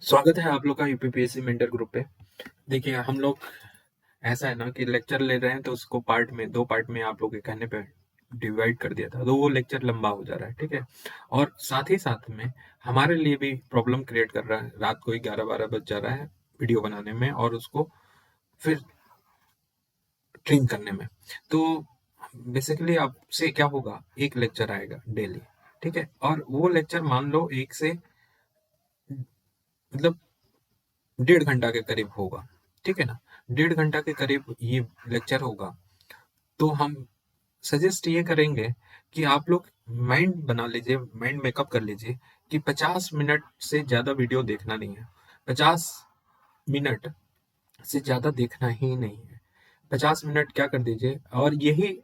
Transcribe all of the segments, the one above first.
स्वागत है आप लोग का यूपीपीएससी मेंटर ग्रुप पे। देखिए हम लोग ऐसा है ना कि लेक्चर ले रहे हैं तो उसको दो पार्ट में आप लोग के कहने पे डिवाइड कर दिया था, तो वो लेक्चर लंबा हो जा रहा है, ठीक है। और साथ में हमारे लिए भी प्रॉब्लम क्रिएट कर रहा है। रात को ही 11-12 बज जा रहा है वीडियो बनाने में और उसको फिर ट्रिम करने में। तो बेसिकली आपसे क्या होगा, एक लेक्चर आएगा डेली, ठीक है। और वो लेक्चर मान लो एक से मतलब 1.5 घंटा के करीब होगा, ठीक है ना। 1.5 घंटा के करीब ये लेक्चर होगा। तो हम सजेस्ट ये करेंगे कि आप लोग माइंड बना लीजिए, माइंड मेकअप कर लीजिए कि 50 मिनट से ज़्यादा वीडियो देखना नहीं है। 50 मिनट से ज़्यादा देखना ही नहीं है। 50 मिनट क्या कर दीजिए, और यही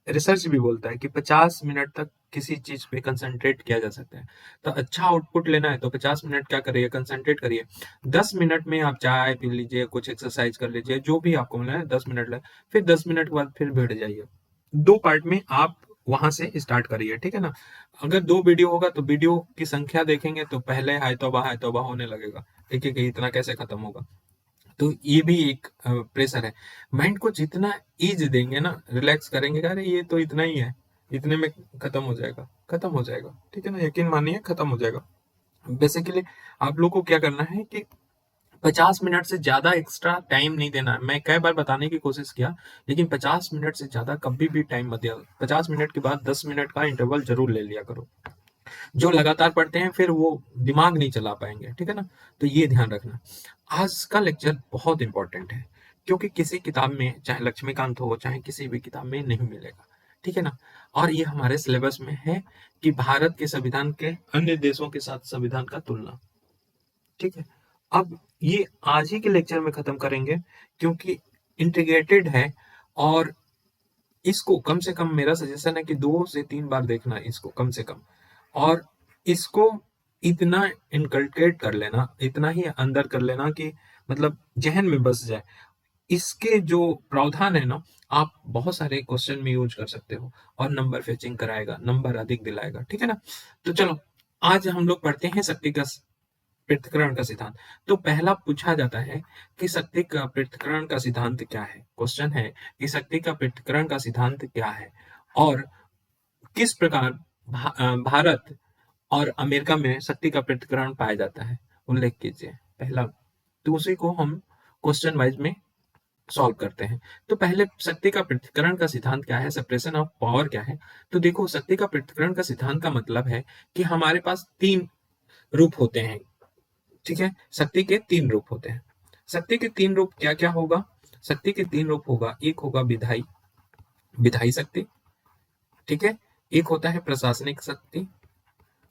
रिसर्च भी बोलता है कि 50 मिनट तक किसी चीज पे कंसंट्रेट किया जा सकता है। तो अच्छा आउटपुट लेना है तो 50 मिनट क्या करिए, कंसंट्रेट करिए। 10 मिनट में आप चाय पी लीजिए, कुछ एक्सरसाइज कर लीजिए, जो भी आपको मिला है 10 मिनट ले। फिर 10 मिनट के बाद फिर बैठ जाइए। दो पार्ट में आप वहां से स्टार्ट करिए, ठीक है ना। अगर दो वीडियो होगा तो वीडियो की संख्या देखेंगे तो पहले हाय तौबा होने लगेगा, ठीक है, कि इतना कैसे खत्म होगा। तो ये भी एक प्रेशर है। माइंड को जितना ईज देंगे ना, रिलैक्स करेंगे, अरे ये तो इतना ही है, इतने में खत्म हो जाएगा, खत्म हो जाएगा, ठीक है ना, यकीन मानिए खत्म हो जाएगा। बेसिकली आप लोग को क्या करना है कि 50 मिनट से ज्यादा एक्स्ट्रा टाइम नहीं देना है। मैं कई बार बताने की कोशिश किया, लेकिन 50 मिनट से ज्यादा कभी भी टाइम मत दिया। 50 मिनट के बाद 10 मिनट का इंटरवल जरूर ले लिया करो। जो लगातार पढ़ते हैं फिर वो दिमाग नहीं चला पाएंगे, ठीक है ना। तो ये ध्यान रखना। आज का लेक्चर बहुत इंपॉर्टेंट है, क्योंकि किसी किताब में, चाहे लक्ष्मीकांत हो चाहे किसी भी किताब में नहीं मिलेगा, ठीक है ना। और ये हमारे सिलेबस में है कि भारत के संविधान के अन्य देशों के साथ संविधान का तुलना, ठीक है। अब ये आज ही के लेक्चर में खत्म करेंगे, क्योंकि इंटीग्रेटेड है। और इसको कम से कम, मेरा सजेशन है कि 2 से 3 बार देखना इसको कम से कम। और इसको इतना इनकल्केट कर लेना, इतना ही अंदर कर लेना कि मतलब जहन में बस जाए। इसके जो प्रावधान है ना, आप बहुत सारे क्वेश्चन में यूज कर सकते हो और नंबर फेचिंग कराएगा, नंबर अधिक दिलाएगा, ठीक है ना। तो चलो, आज हम लोग पढ़ते हैं शक्ति का पृथक्करण का सिद्धांत। तो पहला पूछा जाता है कि शक्ति का पृथक्करण का सिद्धांत क्या है। क्वेश्चन है कि शक्ति का पृथक्करण का सिद्धांत क्या है और किस प्रकार भारत और अमेरिका में शक्ति का पृथक्करण पाया जाता है, उल्लेख कीजिए। पहला, तो उसी को हम क्वेश्चन वाइज में सॉल्व करते हैं। तो पहले, शक्ति का पृथक्करण का सिद्धांत क्या है, सेपरेशन ऑफ पावर क्या है। तो देखो, शक्ति का पृथक्करण का सिद्धांत का मतलब है कि हमारे पास 3 रूप होते हैं, ठीक है। शक्ति के 3 रूप होते हैं। शक्ति के 3 रूप क्या क्या होगा। शक्ति के 3 रूप होगा, एक होगा विधायी, विधायी शक्ति, ठीक है। एक होता है प्रशासनिक शक्ति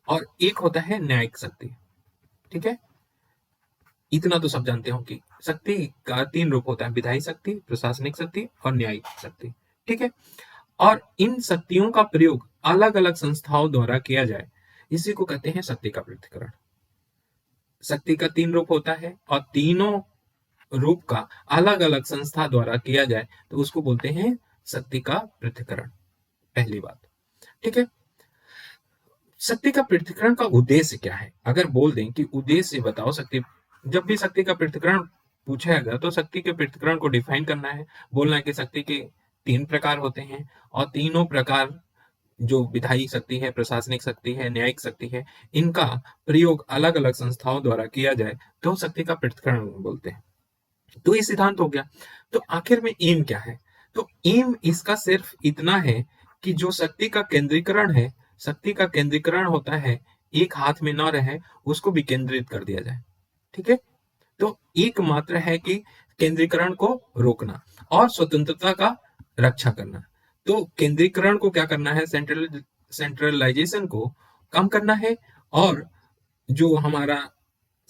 और एक होता है न्यायिक शक्ति, ठीक है। इतना तो सब जानते हो कि शक्ति का 3 रूप होता है, विधायी शक्ति, प्रशासनिक शक्ति और न्यायिक शक्ति, ठीक है। और इन शक्तियों का प्रयोग अलग अलग संस्थाओं द्वारा किया जाए, इसी को कहते हैं शक्ति का पृथक्करण। शक्ति का 3 रूप होता है और तीनों रूप का अलग अलग संस्था द्वारा किया जाए तो उसको बोलते हैं शक्ति का पृथक्करण। पहली बात, ठीक है। शक्ति का पृथक्करण का उद्देश्य क्या है, अगर बोल दें कि उद्देश्य बताओ शक्ति, जब भी शक्ति का पृथक्करण पूछेगा तो शक्ति के पृथक्करण को डिफाइन करना है। बोलना है कि शक्ति के 3 प्रकार होते हैं और तीनों प्रकार, जो विधायी शक्ति है, प्रशासनिक शक्ति है, न्यायिक शक्ति है, इनका प्रयोग अलग अलग संस्थाओं द्वारा किया जाए तो शक्ति का पृथक्करण बोलते हैं। तो ये सिद्धांत हो गया। तो आखिर में एम क्या है। तो एम इसका सिर्फ इतना है कि जो शक्ति का केंद्रीकरण है, शक्ति का केंद्रीकरण होता है, एक हाथ में ना रहे, उसको विकेंद्रित कर दिया जाए, ठीक है। तो एकमात्र है कि केंद्रीकरण को रोकना और स्वतंत्रता का रक्षा करना। तो केंद्रीकरण को क्या करना है, सेंट्रलाइजेशन को कम करना है, और जो हमारा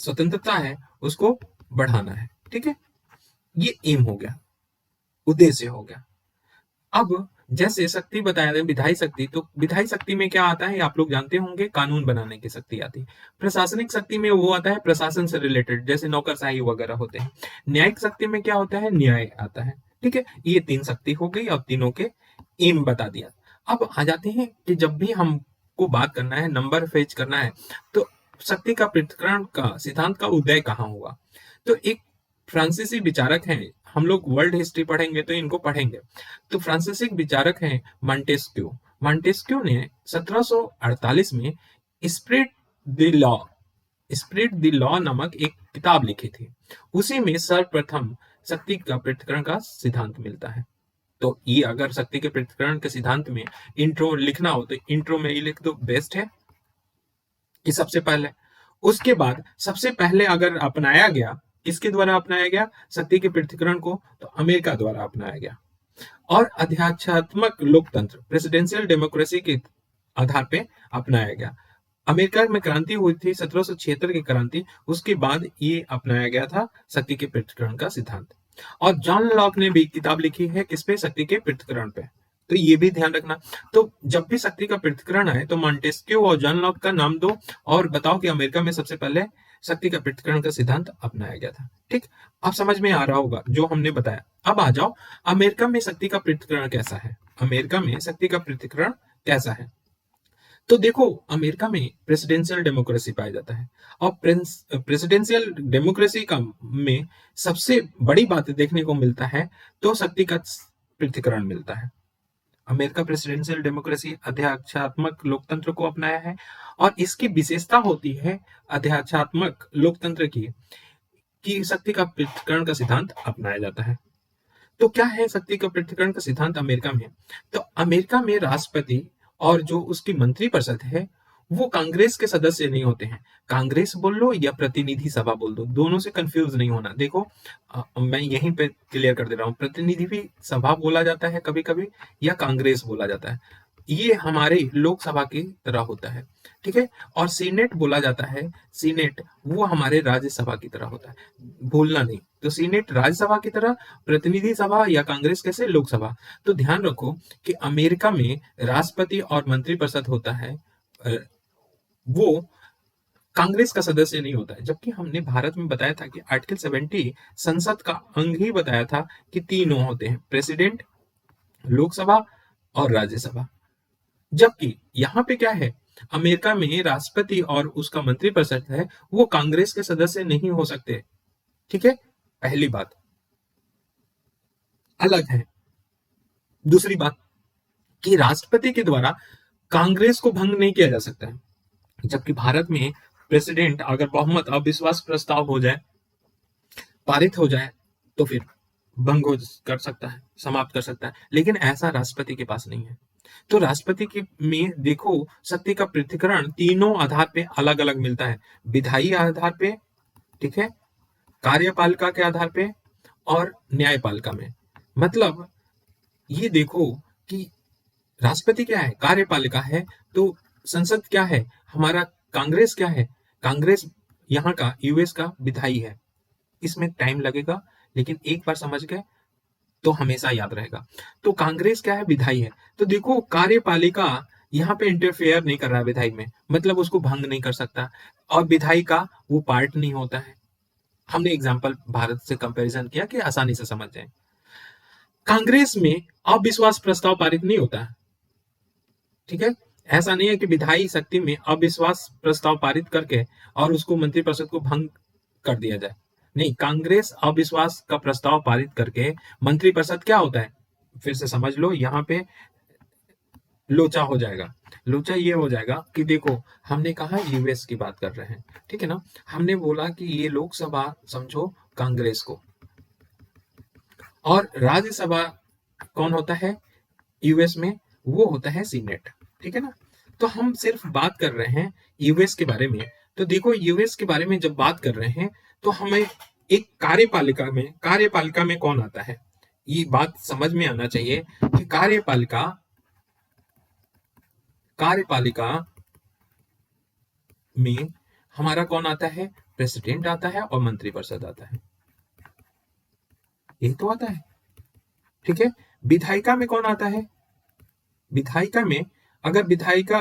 स्वतंत्रता है उसको बढ़ाना है, ठीक है। ये एम हो गया, उद्देश्य हो गया। अब जैसे शक्ति बताया था विधायी शक्ति, तो विधायी शक्ति में क्या आता है आप लोग जानते होंगे, कानून बनाने की शक्ति आती है। प्रशासनिक शक्ति में वो आता है प्रशासन से रिलेटेड, जैसे नौकरशाही वगैरह होते हैं। न्यायिक शक्ति में क्या होता है, न्याय आता है, ठीक है। ये 3 शक्ति हो गई और तीनों के एम बता दिया। अब आ जाते हैं कि जब भी हमको बात करना है, नंबर फेच करना है, तो शक्ति का पृथक्करण का सिद्धांत का उदय कहाँ हुआ? तो एक फ्रांसीसी विचारक हैं, हम लोग वर्ल्ड हिस्ट्री पढ़ेंगे तो इनको पढ़ेंगे। तो फ्रांसीसी विचारक हैं मॉन्टेस्क्यू। मॉन्टेस्क्यू ने 1748 में spirit the law spirit the law नामक एक किताब लिखी थी। उसी में सर्वप्रथम शक्ति का पृथक्करण का सिद्धांत मिलता है। तो ये अगर शक्ति के पृथक्करण के सिद्धांत में इंट्रो लिखना हो तो इंट्रो में ये लिख दो, बेस्ट है कि सबसे पहले। उसके बाद सबसे पहले अगर अपनाया गया, किसके द्वारा अपनाया गया शक्ति के पृथक्करण को? तो अमेरिका द्वारा अपनाया गया। और अध्यात्मात्मक लोकतंत्र प्रेसिडेंशियल डेमोक्रेसी के आधार पे अपनाया गया। अमेरिका में क्रांति हुई थी 1776 की क्रांति, उसके बाद ये अपनाया गया था शक्ति के पृथक्करण का सिद्धांत। और जॉन लॉक ने भी किताब लिखी है किस पे? शक्ति के पृथक्करण पे। तो ये भी ध्यान रखना। तो जब भी शक्ति का पृथक्करण आए तो मॉन्टेस्क्यू और जॉन लॉक का नाम दो और बताओ कि अमेरिका में सबसे पहले शक्ति का पृथक्करण का सिद्धांत अपनाया गया था। ठीक, अब समझ में आ रहा होगा जो हमने बताया। अब आ जाओ अमेरिका में शक्ति का पृथक्करण कैसा है। अमेरिका में शक्ति का पृथक्करण कैसा है? तो देखो अमेरिका में प्रेसिडेंशियल डेमोक्रेसी पाया जाता है। और प्रेसिडेंशियल डेमोक्रेसी का में सबसे बड़ी बात देखने को मिलता है तो शक्ति का पृथक्करण मिलता है। अमेरिका प्रेसिडेंशियल डेमोक्रेसी अध्यक्षात्मक लोकतंत्र को अपनाया है और इसकी विशेषता होती है अध्यक्षात्मक लोकतंत्र की कि शक्ति का पृथक्करण का सिद्धांत अपनाया जाता है। तो क्या है शक्ति का पृथक्करण का सिद्धांत अमेरिका में? तो अमेरिका में राष्ट्रपति और जो उसकी मंत्रिपरिषद है वो कांग्रेस के सदस्य नहीं होते हैं। कांग्रेस बोल लो या प्रतिनिधि सभा बोल दो, दोनों से कंफ्यूज नहीं होना। देखो मैं यहीं पे क्लियर कर दे रहा हूँ, प्रतिनिधि भी सभा बोला जाता है कभी कभी या कांग्रेस बोला जाता है। ये हमारे लोकसभा की तरह होता है, ठीक है। और सीनेट बोला जाता है, सीनेट वो हमारे राज्यसभा की तरह होता है, भूलना नहीं। तो सीनेट राज्यसभा की तरह, प्रतिनिधि सभा या कांग्रेस कैसे लोकसभा। तो ध्यान रखो कि अमेरिका में राष्ट्रपति और मंत्रिपरिषद होता है, वो कांग्रेस का सदस्य नहीं होता है। जबकि हमने भारत में बताया था कि आर्टिकल 70 संसद का अंग ही बताया था कि तीनों होते हैं, प्रेसिडेंट, लोकसभा और राज्यसभा। जबकि यहाँ पे क्या है, अमेरिका में राष्ट्रपति और उसका मंत्रिपरिषद है वो कांग्रेस के सदस्य नहीं हो सकते, ठीक है। पहली बात अलग है। दूसरी बात कि राष्ट्रपति के द्वारा कांग्रेस को भंग नहीं किया जा सकता है। जबकि भारत में प्रेसिडेंट अगर बहुमत अविश्वास प्रस्ताव हो जाए, पारित हो जाए, तो फिर भंग कर सकता है, समाप्त कर सकता है, लेकिन ऐसा राष्ट्रपति के पास नहीं है। तो राष्ट्रपति के में देखो शक्ति का पृथक्करण तीनों आधार पे अलग अलग मिलता है, विधायी आधार पे, ठीक है, कार्यपालिका के आधार पे और न्यायपालिका में। मतलब ये देखो कि राष्ट्रपति क्या है, कार्यपालिका है, तो संसद क्या है, हमारा कांग्रेस क्या है, कांग्रेस यहाँ का यूएस का विधायी है। इसमें टाइम लगेगा लेकिन एक बार समझ गए तो हमेशा याद रहेगा। तो कांग्रेस क्या है, विधायी है। तो देखो कार्यपालिका यहाँ पे इंटरफेयर नहीं कर रहा है विधायी में, मतलब उसको भंग नहीं कर सकता, और विधायी का वो पार्ट नहीं होता है। हमने एग्जाम्पल भारत से कंपैरिजन किया कि आसानी से समझ जाए। कांग्रेस में अविश्वास प्रस्ताव पारित नहीं होता है, ठीक है। ऐसा नहीं है कि विधायी शक्ति में अविश्वास प्रस्ताव पारित करके और उसको मंत्रिपरिषद को भंग कर दिया जाए, नहीं। कांग्रेस अविश्वास का प्रस्ताव पारित करके, मंत्रिपरिषद क्या होता है, फिर से समझ लो, यहाँ पे लोचा हो जाएगा। लोचा ये हो जाएगा कि देखो हमने कहा यूएस की बात कर रहे हैं, ठीक है ना। हमने बोला कि ये लोकसभा समझो कांग्रेस को, और राज्यसभा कौन होता है यूएस में, वो होता है सीनेट, ठीक है ना। तो हम सिर्फ बात कर रहे हैं यूएस के बारे में। तो देखो यूएस के बारे में जब बात कर रहे हैं तो हमें एक कार्यपालिका में कौन आता है, ये बात समझ में आना चाहिए कि कार्यपालिका में हमारा कौन आता है, प्रेसिडेंट आता है और मंत्रिपरिषद आता है, ये तो आता है, ठीक है। विधायिका में कौन आता है, विधायिका में अगर विधायिका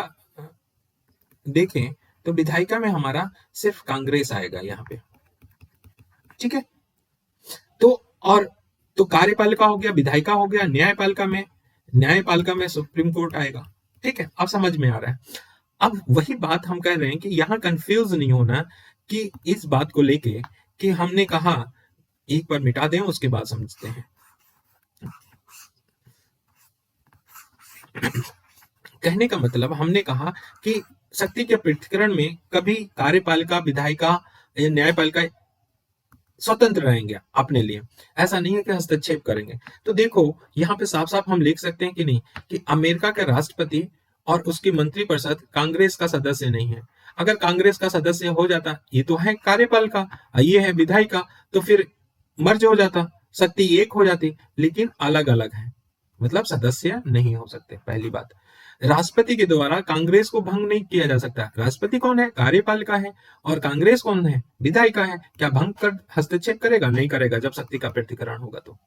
देखें तो विधायिका में हमारा सिर्फ कांग्रेस आएगा यहाँ पे, ठीक है। तो कार्यपालिका हो गया, विधायिका हो गया, न्यायपालिका में सुप्रीम कोर्ट आएगा, ठीक है। अब समझ में आ रहा है। अब वही बात हम कह रहे हैं कि यहाँ कंफ्यूज नहीं होना कि इस बात को लेके कि हमने कहा एक बार मिटा दें उसके बाद समझते हैं। कहने का मतलब हमने कहा कि शक्ति के पृथक्करण में कभी कार्यपालिका, विधायिका या न्यायपालिका स्वतंत्र रहेंगे अपने लिए, ऐसा नहीं है कि हस्तक्षेप करेंगे। तो देखो यहाँ पे साफ साफ हम लिख सकते हैं कि नहीं कि अमेरिका का राष्ट्रपति और उसकी मंत्रिपरिषद कांग्रेस का सदस्य नहीं है। अगर कांग्रेस का सदस्य हो जाता, ये तो है कार्यपालिका, ये है विधायिका, तो फिर मर्ज हो जाता, शक्ति एक हो जाती, लेकिन अलग अलग है, मतलब सदस्य नहीं हो सकते। पहली बात, राष्ट्रपति के द्वारा कांग्रेस को भंग नहीं किया जा सकता। राष्ट्रपति कौन है? कार्यपालिका है। और कांग्रेस कौन है? विधायिका है। क्या भंग कर हस्तक्षेप करेगा? नहीं करेगा, जब शक्ति का पृथक्करण होगा तो।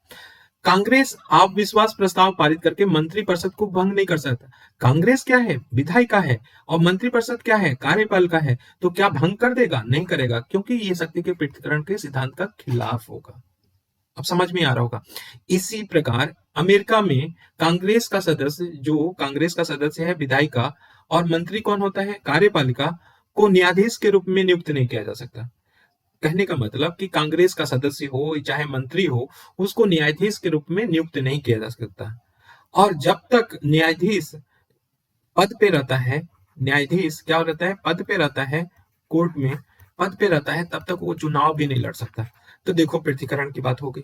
कांग्रेस अविश्वास प्रस्ताव पारित करके मंत्रिपरिषद को भंग नहीं कर सकता। कांग्रेस क्या है? विधायिका है। और मंत्रिपरिषद क्या है? कार्यपालिका है। तो क्या भंग कर देगा? नहीं करेगा, क्योंकि ये शक्ति के पृथक्करण के सिद्धांत का खिलाफ होगा। अब समझ में आ रहा होगा। इसी प्रकार अमेरिका में कांग्रेस का सदस्य, जो कांग्रेस का सदस्य है, विधायिका, और मंत्री कौन होता है? कार्यपालिका, को न्यायाधीश के रूप में नियुक्त नहीं किया जा सकता। कहने का मतलब कि कांग्रेस का सदस्य हो चाहे मंत्री हो, उसको न्यायाधीश के रूप में नियुक्त नहीं किया जा सकता। और जब तक न्यायाधीश पद पे रहता है, न्यायाधीश क्या रहता है? पद पे रहता है, कोर्ट में पद पे रहता है, तब तक वो चुनाव भी नहीं लड़ सकता। तो देखो पृथक्करण की बात हो गई।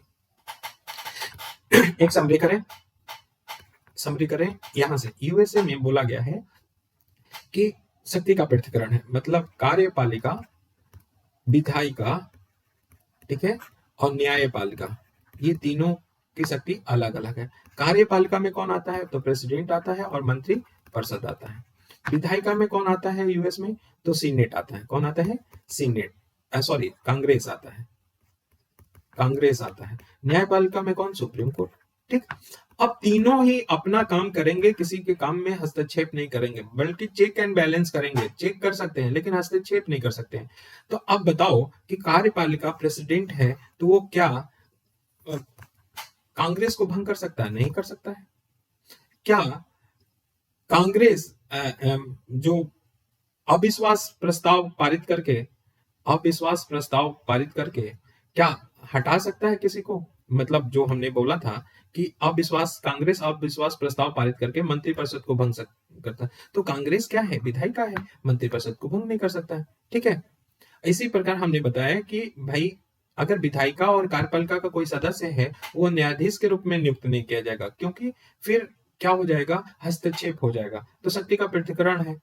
एक समरी करें यहां से। यूएसए में बोला गया है कि शक्ति का पृथक्करण है, मतलब कार्यपालिका, विधायिका, ठीक है, और न्यायपालिका, ये तीनों की शक्ति अलग अलग है। कार्यपालिका में कौन आता है? तो प्रेसिडेंट आता है और मंत्री परिषद आता है। विधायिका में कौन आता है यूएस में? तो सीनेट आता है। कौन आता है? सीनेट, सॉरी, कांग्रेस आता है। कांग्रेस आता है। न्यायपालिका में कौन? Supreme court. ठीक। अब तीनों ही अपना काम करेंगे, किसी के काम में हस्तक्षेप नहीं करेंगे, बल्कि चेक एंड बैलेंस करेंगे। चेक कर सकते हैं लेकिन हस्तक्षेप नहीं कर सकते हैं। तो अब बताओ कि कार्यपालिका प्रेसिडेंट है, तो वो क्या कांग्रेस को भंग कर सकता है? नहीं कर सकता है। क्या कांग्रेस जो अविश्वास प्रस्ताव पारित करके, अविश्वास प्रस्ताव पारित करके क्या हटा सकता है किसी को? मतलब जो हमने बोला था कि अविश्वास, कांग्रेस अविश्वास प्रस्ताव पारित करके मंत्रिपरिषद को भंग करता है, तो कांग्रेस क्या है? विधायिका है, मंत्रिपरिषद को भंग नहीं कर सकता है। ठीक है। इसी प्रकार हमने बताया कि भाई अगर विधायिका और कार्यपालिका का कोई सदस्य है, वो न्यायाधीश के रूप में नियुक्त नहीं किया जाएगा, क्योंकि फिर क्या हो जाएगा? हस्तक्षेप हो जाएगा। तो शक्ति का पृथक्करण है,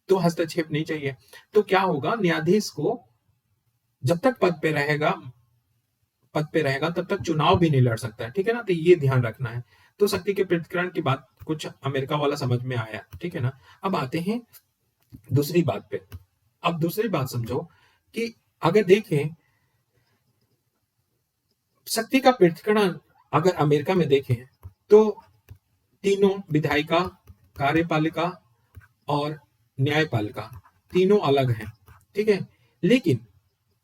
तो हस्तक्षेप नहीं चाहिए। तो क्या होगा? न्यायाधीश को जब तक पद पे रहेगा तब तक चुनाव भी नहीं लड़ सकता है। ठीक है ना? तो ये ध्यान रखना है। तो शक्ति के पृथक्करण की बात कुछ अमेरिका वाला समझ में आया। ठीक है ना? अब आते हैं दूसरी बात पे। अब दूसरी बात समझो कि अगर देखें शक्ति का पृथक्करण, अगर अमेरिका में देखें तो तीनों, विधायिका, कार्यपालिका और न्यायपालिका, तीनों अलग हैं। ठीक है। लेकिन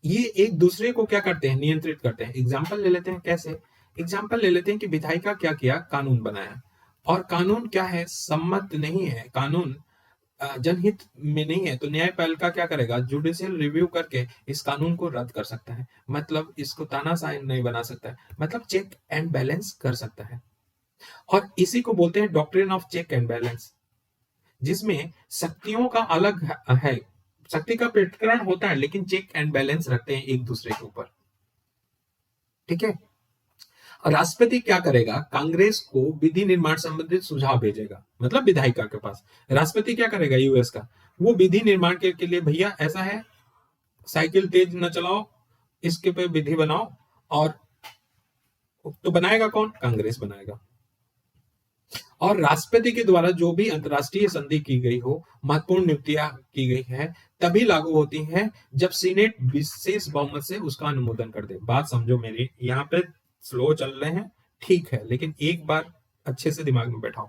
ये एक दूसरे को क्या करते हैं? नियंत्रित करते हैं। एग्जाम्पल ले लेते हैं। कैसे? एग्जाम्पल ले लेते हैं कि विधायिका क्या किया? कानून बनाया, और कानून क्या है? सम्मत नहीं है, कानून जनहित में नहीं है, तो न्यायपालिका क्या करेगा? जुडिशियल रिव्यू करके इस कानून को रद्द कर सकता है, मतलब इसको तानाशाही नहीं बना सकता है, मतलब चेक एंड बैलेंस कर सकता है। और इसी को बोलते हैं doctrine of check and balance, जिसमें शक्तियों का अलग है, शक्ति का पृथक्करण होता है लेकिन चेक एंड बैलेंस रखते हैं एक दूसरे के ऊपर। ठीक है। और राष्ट्रपति क्या करेगा? कांग्रेस को विधि निर्माण संबंधित सुझाव भेजेगा, मतलब विधायिका के पास। राष्ट्रपति क्या करेगा यूएस का? वो विधि निर्माण के लिए, भैया ऐसा है, साइकिल तेज न चलाओ, इसके पे विधि बनाओ। और तो बनाएगा कौन? कांग्रेस बनाएगा। और राष्ट्रपति के द्वारा जो भी अंतरराष्ट्रीय संधि की गई हो, महत्वपूर्ण नियुक्तियां की गई है, तभी लागू होती है जब सीनेट विशेष बहुमत से उसका अनुमोदन कर दे। बात समझो मेरी, यहाँ पे स्लो चल रहे हैं, ठीक है, लेकिन एक बार अच्छे से दिमाग में बैठाओ।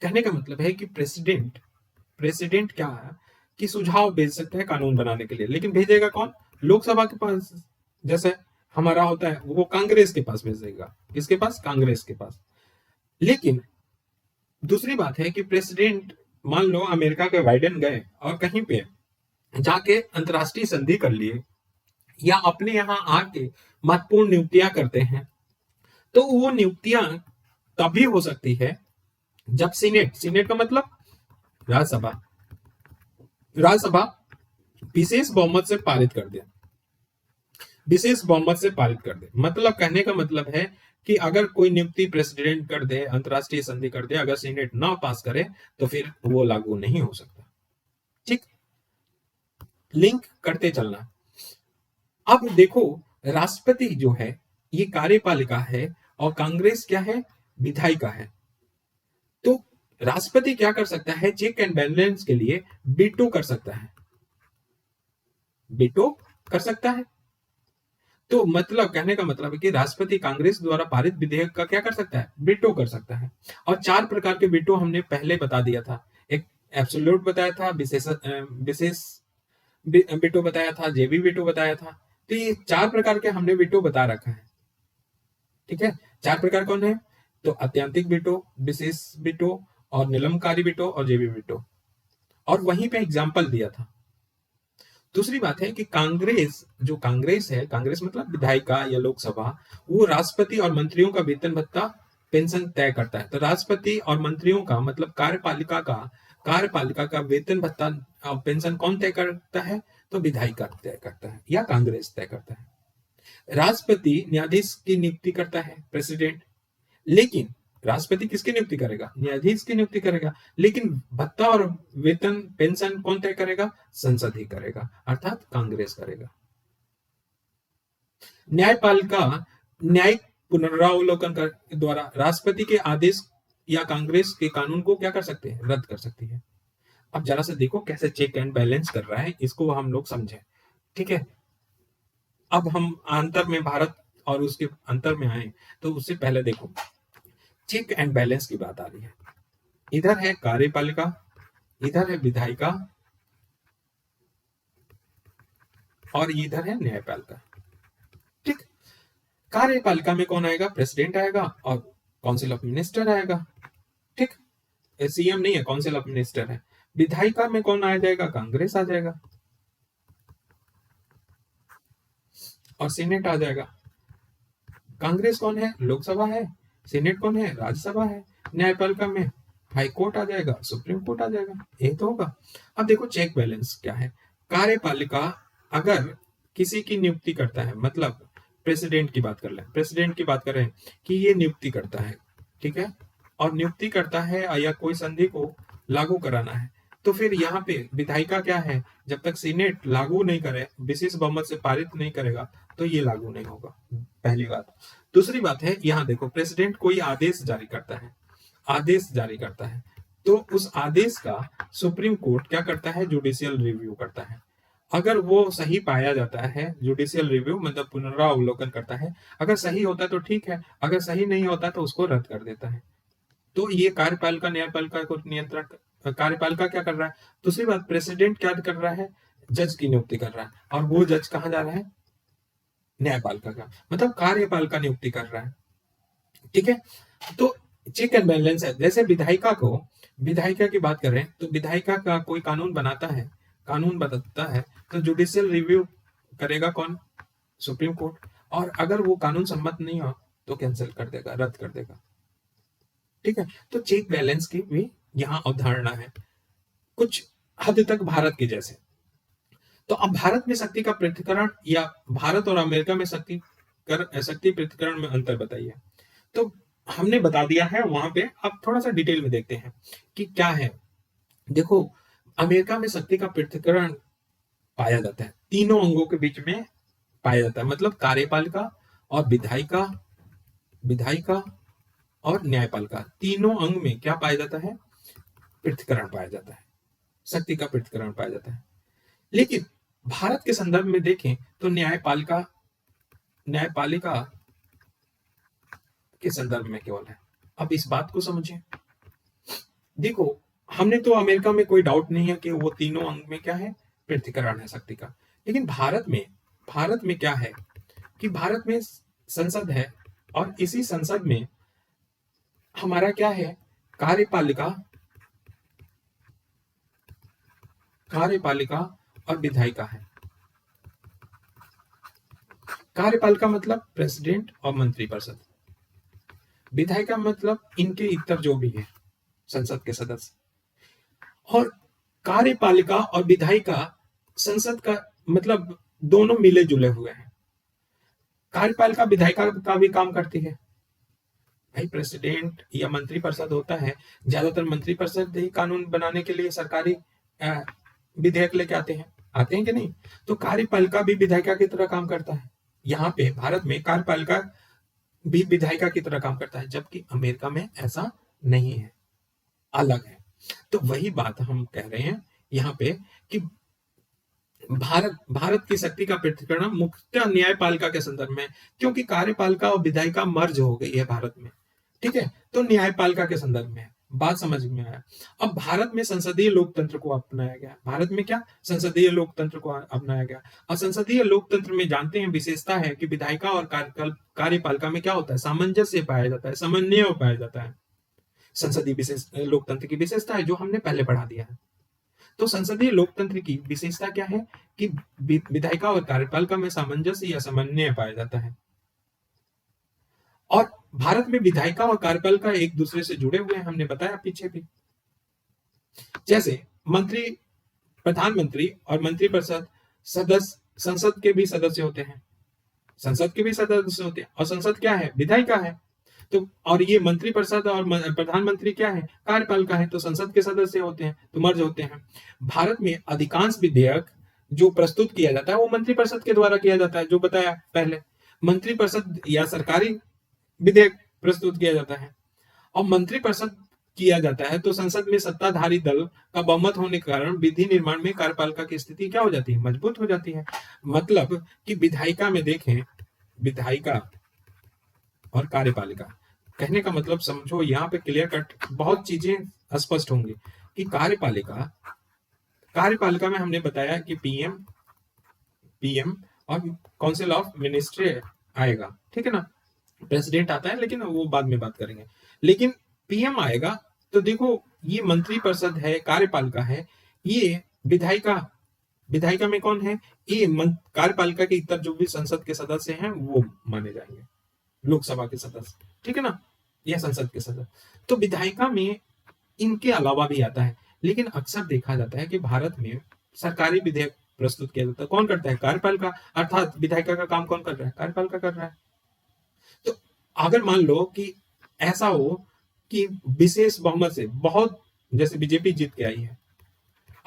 कहने का मतलब है कि प्रेसिडेंट क्या है कि सुझाव भेज सकता है कानून बनाने के लिए, लेकिन भेजेगा कौन? लोकसभा के पास, जैसे हमारा होता है, वो कांग्रेस के पास भेजेगा। किसके पास? कांग्रेस के पास। लेकिन दूसरी बात है कि प्रेसिडेंट मान लो अमेरिका के बाइडेन गए और कहीं पे जाके अंतर्राष्ट्रीय संधि कर लिए या अपने यहाँ आके महत्वपूर्ण नियुक्तियां करते हैं, तो वो नियुक्तियां तभी हो सकती है जब सीनेट, सीनेट का मतलब राज्यसभा, राज्यसभा विशेष बहुमत से पारित कर दे, विशेष बहुमत से पारित कर दे। मतलब कहने का मतलब है कि अगर कोई नियुक्ति प्रेसिडेंट कर दे, अंतर्राष्ट्रीय संधि कर दे, अगर सीनेट ना पास करे तो फिर वो लागू नहीं हो सकता। ठीक, लिंक करते चलना। अब देखो, राष्ट्रपति जो है ये कार्यपालिका है और कांग्रेस क्या है, विधायिका है। तो राष्ट्रपति क्या कर सकता है, चेक एंड बैलेंस के लिए बीटो कर सकता है, बीटो कर सकता है। तो मतलब कहने का मतलब है कि राष्ट्रपति कांग्रेस द्वारा पारित विधेयक का क्या कर सकता है, बीटो कर सकता है। और 4 प्रकार के बीटो हमने पहले बता दिया था। एक एब्सोल्यूट बताया था, विशेष बीटो बताया था, जेबी बीटो बताया था। तो ये 4 प्रकार के हमने बीटो बता रखा है। ठीक है, 4 प्रकार कौन है, तो अत्यंतिक बीटो, विशेष बीटो और निलंबकारी बीटो और जेबी बीटो, और वहीं पे एग्जाम्पल दिया था। दूसरी बात है कि कांग्रेस, जो कांग्रेस है, कांग्रेस मतलब विधायिका या लोकसभा, वो राष्ट्रपति और मंत्रियों का वेतन भत्ता पेंशन तय करता है। तो राष्ट्रपति और मंत्रियों का मतलब कार्यपालिका का वेतन भत्ता और पेंशन कौन तय करता है, तो विधायिका तय करता है या कांग्रेस तय करता है। राष्ट्रपति न्यायाधीश की नियुक्ति करता है, प्रेसिडेंट, लेकिन राष्ट्रपति किसकी नियुक्ति करेगा, न्यायाधीश की नियुक्ति करेगा, लेकिन भत्ता और वेतन पेंशन कौन तय करेगा, संसद ही करेगा, अर्थात कांग्रेस करेगा। न्यायपालिका न्यायिक पुनरावलोकन द्वारा राष्ट्रपति के आदेश या कांग्रेस के कानून को क्या कर सकते हैं, रद्द कर सकती है। अब जरा से देखो कैसे चेक एंड बैलेंस कर रहा है, इसको हम लोग समझें। ठीक है, अब हम अंतर में, भारत और उसके अंतर में आए, तो उससे पहले देखो चेक एंड बैलेंस की बात आ रही है। इधर है कार्यपालिका, इधर है विधायिका और इधर है न्यायपालिका। ठीक, कार्यपालिका में कौन आएगा, प्रेसिडेंट आएगा और काउंसिल ऑफ मिनिस्टर आएगा। ठीक, सीएम नहीं है, काउंसिल ऑफ मिनिस्टर है। विधायिका में कौन आ जाएगा, कांग्रेस आ जाएगा और सीनेट आ जाएगा। कांग्रेस कौन है, लोकसभा है, सीनेट कौन है, राज्यसभा है। न्यायपालिका में हाई कोर्ट आ जाएगा, सुप्रीम कोर्ट आ जाएगा, यही तो होगा। अब देखो चेक बैलेंस क्या है। कार्यपालिका अगर किसी की नियुक्ति करता है, मतलब प्रेसिडेंट की बात कर लें, प्रेसिडेंट की बात करें कि ये नियुक्ति करता है, ठीक है, और नियुक्ति करता है या कोई संधि को लागू कराना है, तो फिर यहाँ पे विधायिका क्या है, जब तक सीनेट लागू नहीं करे, विशेष बहुमत से पारित नहीं करेगा, तो ये लागू नहीं होगा, पहली बात। दूसरी बात है, यहाँ देखो प्रेसिडेंट कोई आदेश जारी करता है, आदेश जारी करता है, तो उस आदेश का सुप्रीम कोर्ट क्या करता है, जुडिशियल रिव्यू करता है। अगर वो सही पाया जाता है, जुडिशियल रिव्यू मतलब पुनरावलोकन करता है, अगर सही होता है तो ठीक है, अगर सही नहीं होता तो उसको रद्द कर देता है। तो ये कार्यपालिका न्यायपालिका को नियंत्रण, कार्यपालिका क्या कर रहा है। दूसरी बात, प्रेसिडेंट क्या कर रहा है, जज की नियुक्ति कर रहा है, और वो जज कहाँ जा रहा है, न्यायपालिका का, मतलब कार्यपालिका नियुक्ति कर रहा है। ठीक है, तो चेक एंड बैलेंस है। जैसे विधायिका को, विधायिका की बात करें तो विधायिका का कोई कानून बनाता है, कानून बताता है, तो जुडिशियल रिव्यू करेगा कौन, सुप्रीम कोर्ट, और अगर वो कानून सम्मत नहीं हो तो कैंसिल कर देगा, रद्द कर देगा। ठीक है, तो चेक बैलेंस की भी यहाँ अवधारणा है, कुछ हद तक भारत के जैसे। तो अब भारत में शक्ति का पृथक्करण या भारत और अमेरिका में शक्ति पृथक्करण में अंतर बताइए। तो हमने बता दिया है वहां पे, अब थोड़ा सा डिटेल में देखते हैं कि क्या है। देखो, अमेरिका में शक्ति का पृथक्करण पाया जाता है, तीनों अंगों के बीच में पाया जाता है, मतलब कार्यपालिका और विधायिका, विधायिका और न्यायपालिका, तीनों अंग में क्या पाया जाता है, पृथक्करण पाया जाता है, शक्ति का पृथक्करण पाया जाता है। लेकिन भारत के संदर्भ में देखें तो न्यायपालिका, न्यायपालिका के संदर्भ में केवल है। अब इस बात को समझें। देखो, हमने तो अमेरिका में कोई डाउट नहीं है कि वो तीनों अंग में क्या है, पृथक्करण है शक्ति का। लेकिन भारत में क्या है कि भारत में संसद है, और इसी संसद में हमारा क्या है, कार्यपालिका कार्यपालिका और विधायिका है। कार्यपालिका मतलब प्रेसिडेंट और मंत्रिपरिषद, विधायिका मतलब इनके इतर जो भी है संसद के सदस्य। और कार्यपालिका और विधायिका संसद का मतलब दोनों मिले जुले हुए हैं। कार्यपालिका विधायिका का भी काम करती है। भाई प्रेसिडेंट या मंत्रिपरिषद होता है, ज्यादातर मंत्रिपरिषद ही कानून बनाने के लिए सरकारी विधेयक लेके आते हैं कि नहीं। तो कार्यपालिका भी विधायिका की तरह काम करता है। यहाँ पे भारत में कार्यपालिका भी विधायिका की तरह काम करता है, जबकि अमेरिका में ऐसा नहीं है, अलग है। तो वही बात हम कह रहे हैं यहाँ पे कि भारत की शक्ति का पृथक्करण मुख्यतः न्यायपालिका के संदर्भ में, क्योंकि कार्यपालिका और विधायिका मर्ज हो गई है भारत में, ठीक है। तो न्यायपालिका के संदर्भ में बात समझ में आया। अब भारत में संसदीय लोकतंत्र को अपनाया गया। भारत में क्या संसदीय लोकतंत्र को अपनाया गया। और संसदीय लोकतंत्र में जानते हैं विशेषता है कि विधायिका और कार्यपालिका में क्या होता है, सामंजस्य पाया जाता है, समन्वय पाया जाता है। संसदीय लोकतंत्र की विशेषता है जो हमने पहले पढ़ा दिया है। तो संसदीय लोकतंत्र की विशेषता क्या है कि विधायिका और कार्यपालिका में सामंजस्य या समन्वय पाया जाता है। और भारत में विधायिका और कार्यपालिका एक दूसरे से जुड़े हुए हैं, हमने बताया पीछे भी। जैसे मंत्री, प्रधानमंत्री और मंत्रिपरिषद सदस्य संसद के भी सदस्य होते हैं, संसद के भी सदस्य होते हैं। और संसद क्या है, विधायिका है। तो और ये मंत्रिपरिषद और प्रधानमंत्री क्या है, कार्यपालिका है। तो संसद के सदस्य होते हैं, तो मर्ज होते हैं। भारत में अधिकांश विधेयक जो प्रस्तुत किया जाता है वो मंत्रिपरिषद के द्वारा किया जाता है, जो बताया पहले। मंत्रिपरिषद या सरकारी विधेयक प्रस्तुत किया जाता है और मंत्रिपरिषद किया जाता है। तो संसद में सत्ताधारी दल का बहुमत होने के कारण विधि निर्माण में कार्यपालिका की स्थिति क्या हो जाती है, मजबूत हो जाती है। मतलब कि विधायिका में देखें, विधायिका और कार्यपालिका कहने का मतलब समझो, यहाँ पे क्लियर कट बहुत चीजें स्पष्ट होंगी कि कार्यपालिका में हमने बताया कि पीएम और काउंसिल ऑफ मिनिस्ट्री आएगा, ठीक है ना। प्रेसिडेंट आता है लेकिन वो बाद में बात करेंगे। लेकिन पीएम आएगा तो देखो, ये मंत्रिपरिषद है, कार्यपालिका है, ये विधायिका में कौन है, ये कार्यपालिका के इतर जो भी संसद के सदस्य हैं वो माने जाएंगे, लोकसभा के सदस्य, ठीक है ना, या संसद के सदस्य। तो विधायिका में इनके अलावा भी आता है। लेकिन अक्सर देखा जाता है कि भारत में सरकारी विधेयक प्रस्तुत किया जाता है, कौन करता है, कार्यपालिका। अर्थात विधायिका का काम कौन कर रहा है, कार्यपालिका कर रहा है। तो अगर मान लो कि ऐसा हो कि विशेष बहुमत से, बहुत जैसे बीजेपी जीत के आई है,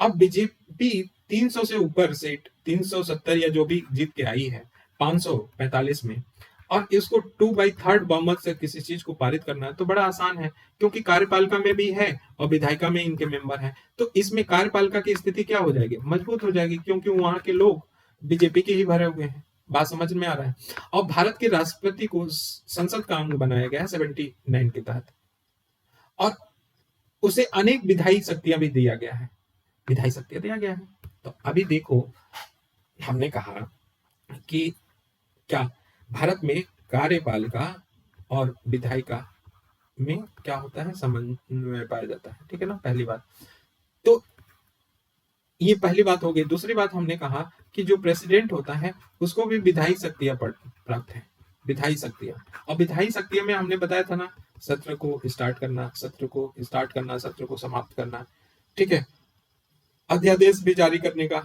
अब बीजेपी 300 से ऊपर सीट, 370 या जो भी जीत के आई है 545 में, और इसको 2/3 बहुमत से किसी चीज को पारित करना है तो बड़ा आसान है, क्योंकि कार्यपालिका में भी है और विधायिका में इनके मेंबर हैं। तो इसमें कार्यपालिका की स्थिति क्या हो जाएगी, मजबूत हो जाएगी, क्योंकि वहां के लोग बीजेपी के ही भरे हुए हैं। बात समझ में आ रहा है। और भारत के राष्ट्रपति को संसद का अंग बनाया गया है 79 के तहत, और उसे अनेक विधायी शक्तियां भी दिया गया है, विधायी शक्तियां दिया गया है। तो अभी देखो, हमने कहा कि क्या भारत में कार्यपालिका और विधायिका में क्या होता है, समन्वय पाया जाता है, ठीक है ना, पहली बात। तो ये पहली बात हो गई। दूसरी बात हमने कहा कि जो प्रेसिडेंट होता है उसको भी विधायी शक्तियां प्राप्त है, विधायी शक्तियां। और विधायी शक्तियों में हमने बताया था ना, सत्र को स्टार्ट करना, सत्र को समाप्त करना, ठीक है, अध्यादेश भी जारी करने का।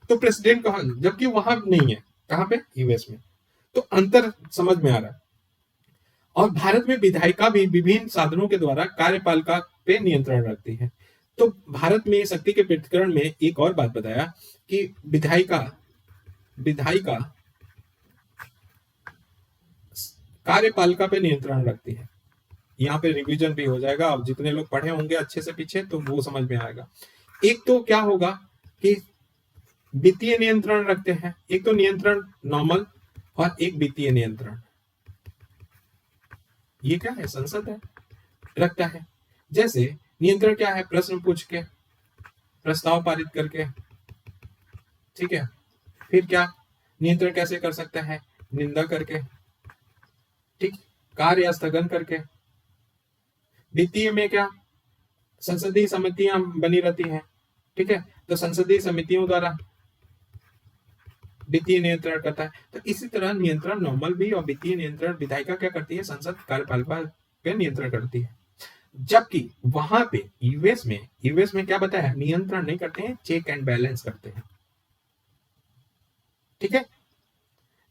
तो प्रेसिडेंट कहा, जबकि वहां नहीं है, कहां पे, यूएस में। तो अंतर समझ में आ रहा है। और भारत में विधायिका भी विभिन्न साधनों के द्वारा कार्यपालिका पे नियंत्रण रखती है। तो भारत में शक्ति के पृथक्करण में एक और बात बताया कि विधायिका कार्यपालिका पे नियंत्रण रखती है। यहाँ पे रिवीजन भी हो जाएगा, अब जितने लोग पढ़े होंगे अच्छे से पीछे तो वो समझ में आएगा। एक तो क्या होगा कि वित्तीय नियंत्रण रखते हैं, एक तो नियंत्रण नॉर्मल और एक वित्तीय नियंत्रण। ये क्या है, संसद है, रखता है। जैसे नियंत्रण क्या है, प्रश्न पूछ के, प्रस्ताव पारित करके, ठीक है। फिर क्या, नियंत्रण कैसे कर सकता है, निंदा करके, ठीक, कार्य स्थगन करके। वित्तीय में क्या, संसदीय समितियां बनी रहती हैं, ठीक है। तो संसदीय समितियों द्वारा वित्तीय नियंत्रण करता है। तो इसी तरह नियंत्रण नॉर्मल भी और वित्तीय नियंत्रण विधायिका क्या करती है, संसद कार्यपालिका पे नियंत्रण करती है। जबकि वहां पे यूएस में क्या बताया, नियंत्रण नहीं करते हैं, चेक एंड बैलेंस करते हैं। ठीक है।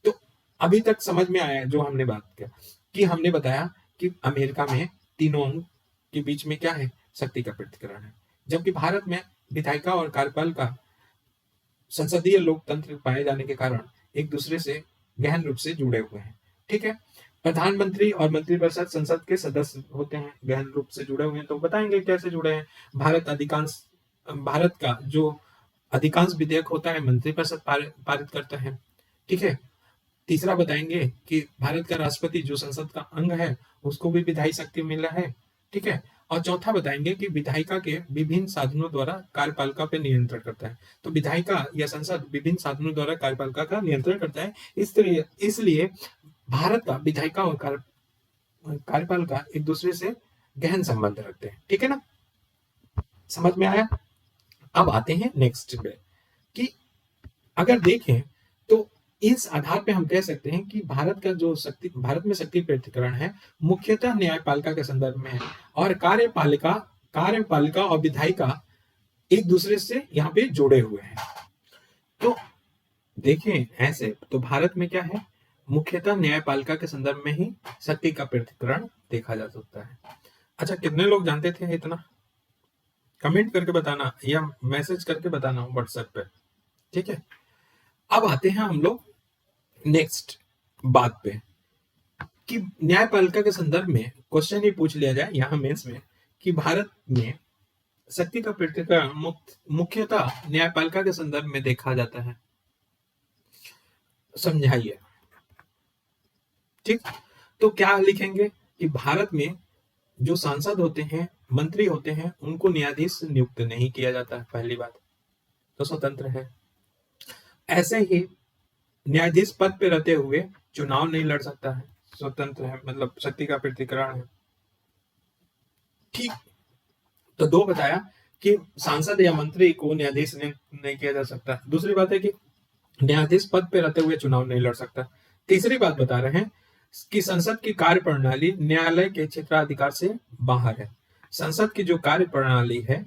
तो अभी तक समझ में आया जो हमने बात किया, कि हमने बताया कि अमेरिका में तीनों अंग के बीच में क्या है, शक्ति का पृथक्करण है, जबकि भारत में विधायिका और कार्यपालिका संसदीय लोकतंत्र पाए जाने के कारण एक दूसरे से गहन रूप से जुड़े हुए हैं। ठीक है। प्रधानमंत्री और मंत्रिपरिषद संसद के सदस्य होते हैं, गहन रूप से जुड़े हुए हैं। तो बताएंगे कैसे जुड़े हैं। भारत का जो अधिकांश विधेयक होता है मंत्रिपरिषद पारित करता है। ठीक है। तीसरा बताएंगे कि भारत का राष्ट्रपति जो संसद का अंग है उसको भी विधायी शक्ति मिला है। ठीक है। और चौथा बताएंगे कि विधायिका के विभिन्न साधनों द्वारा कार्यपालिका पर नियंत्रण करता है। तो विधायिका या संसद विभिन्न साधनों द्वारा कार्यपालिका का नियंत्रण करता है। इसलिए भारत का विधायिका और कार्यपालिका एक दूसरे से गहन संबंध रखते हैं। ठीक है ना, समझ में आया। अब आते हैं नेक्स्ट पे, कि अगर देखें तो इस आधार पे हम कह सकते हैं कि भारत में शक्ति पृथक्करण है मुख्यतः न्यायपालिका के संदर्भ में है, और कार्यपालिका और विधायिका एक दूसरे से यहाँ पे जुड़े हुए हैं। तो देखें ऐसे तो भारत में क्या है, मुख्यतः न्यायपालिका के संदर्भ में ही शक्ति का पृथक्करण देखा जा सकता है। अच्छा, कितने लोग जानते थे इतना? कमेंट करके बताना या मैसेज करके बताना व्हाट्सएप पे। ठीक है। अब आते हैं हम लोग नेक्स्ट बात पे, कि न्यायपालिका के संदर्भ में क्वेश्चन ही पूछ लिया जाए यहाँ मेंस में कि भारत में शक्ति का पृथक्करण मुख्यतः न्यायपालिका के संदर्भ में देखा जाता है, समझाइए। ठीक। तो क्या लिखेंगे कि भारत में जो सांसद होते हैं, मंत्री होते हैं, उनको न्यायाधीश नियुक्त नहीं किया जाता है, पहली बात तो स्वतंत्र है। ऐसे ही न्यायाधीश पद पे रहते हुए चुनाव नहीं लड़ सकता है, स्वतंत्र है, मतलब शक्ति का पृथक्करण है। ठीक। तो दो बताया कि सांसद या मंत्री को न्यायाधीश नहीं किया जा सकता। दूसरी बात है कि न्यायाधीश पद पे रहते हुए चुनाव नहीं लड़ सकता। तीसरी बात बता रहे हैं कि संसद की कार्य प्रणाली न्यायालय के क्षेत्राधिकार से बाहर है। संसद की जो कार्य प्रणाली है,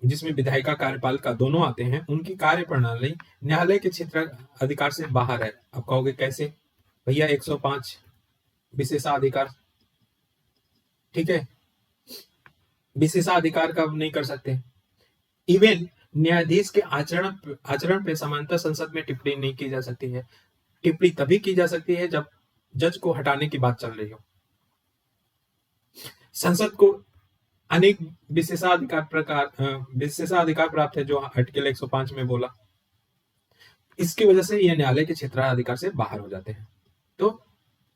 जिसमें विधायिका कार्यपालिका दोनों आते हैं, उनकी कार्य प्रणाली न्यायालय के क्षेत्र अधिकार से बाहर है। आप कहोगे कैसे? भैया 105 विशेषाधिकार, ठीक है, विशेषाधिकार का नहीं कर सकते। इवन न्यायाधीश के आचरण पे समानता संसद में टिप्पणी नहीं की जा सकती है। टिप्पणी तभी की जा सकती है जब जज को हटाने की बात चल रही हो। संसद को अनेक विशेषाधिकार प्राप्त है, जो आर्टिकल 105 में बोला। इसकी वजह से यह न्यायालय के क्षेत्राधिकार से बाहर हो जाते हैं। तो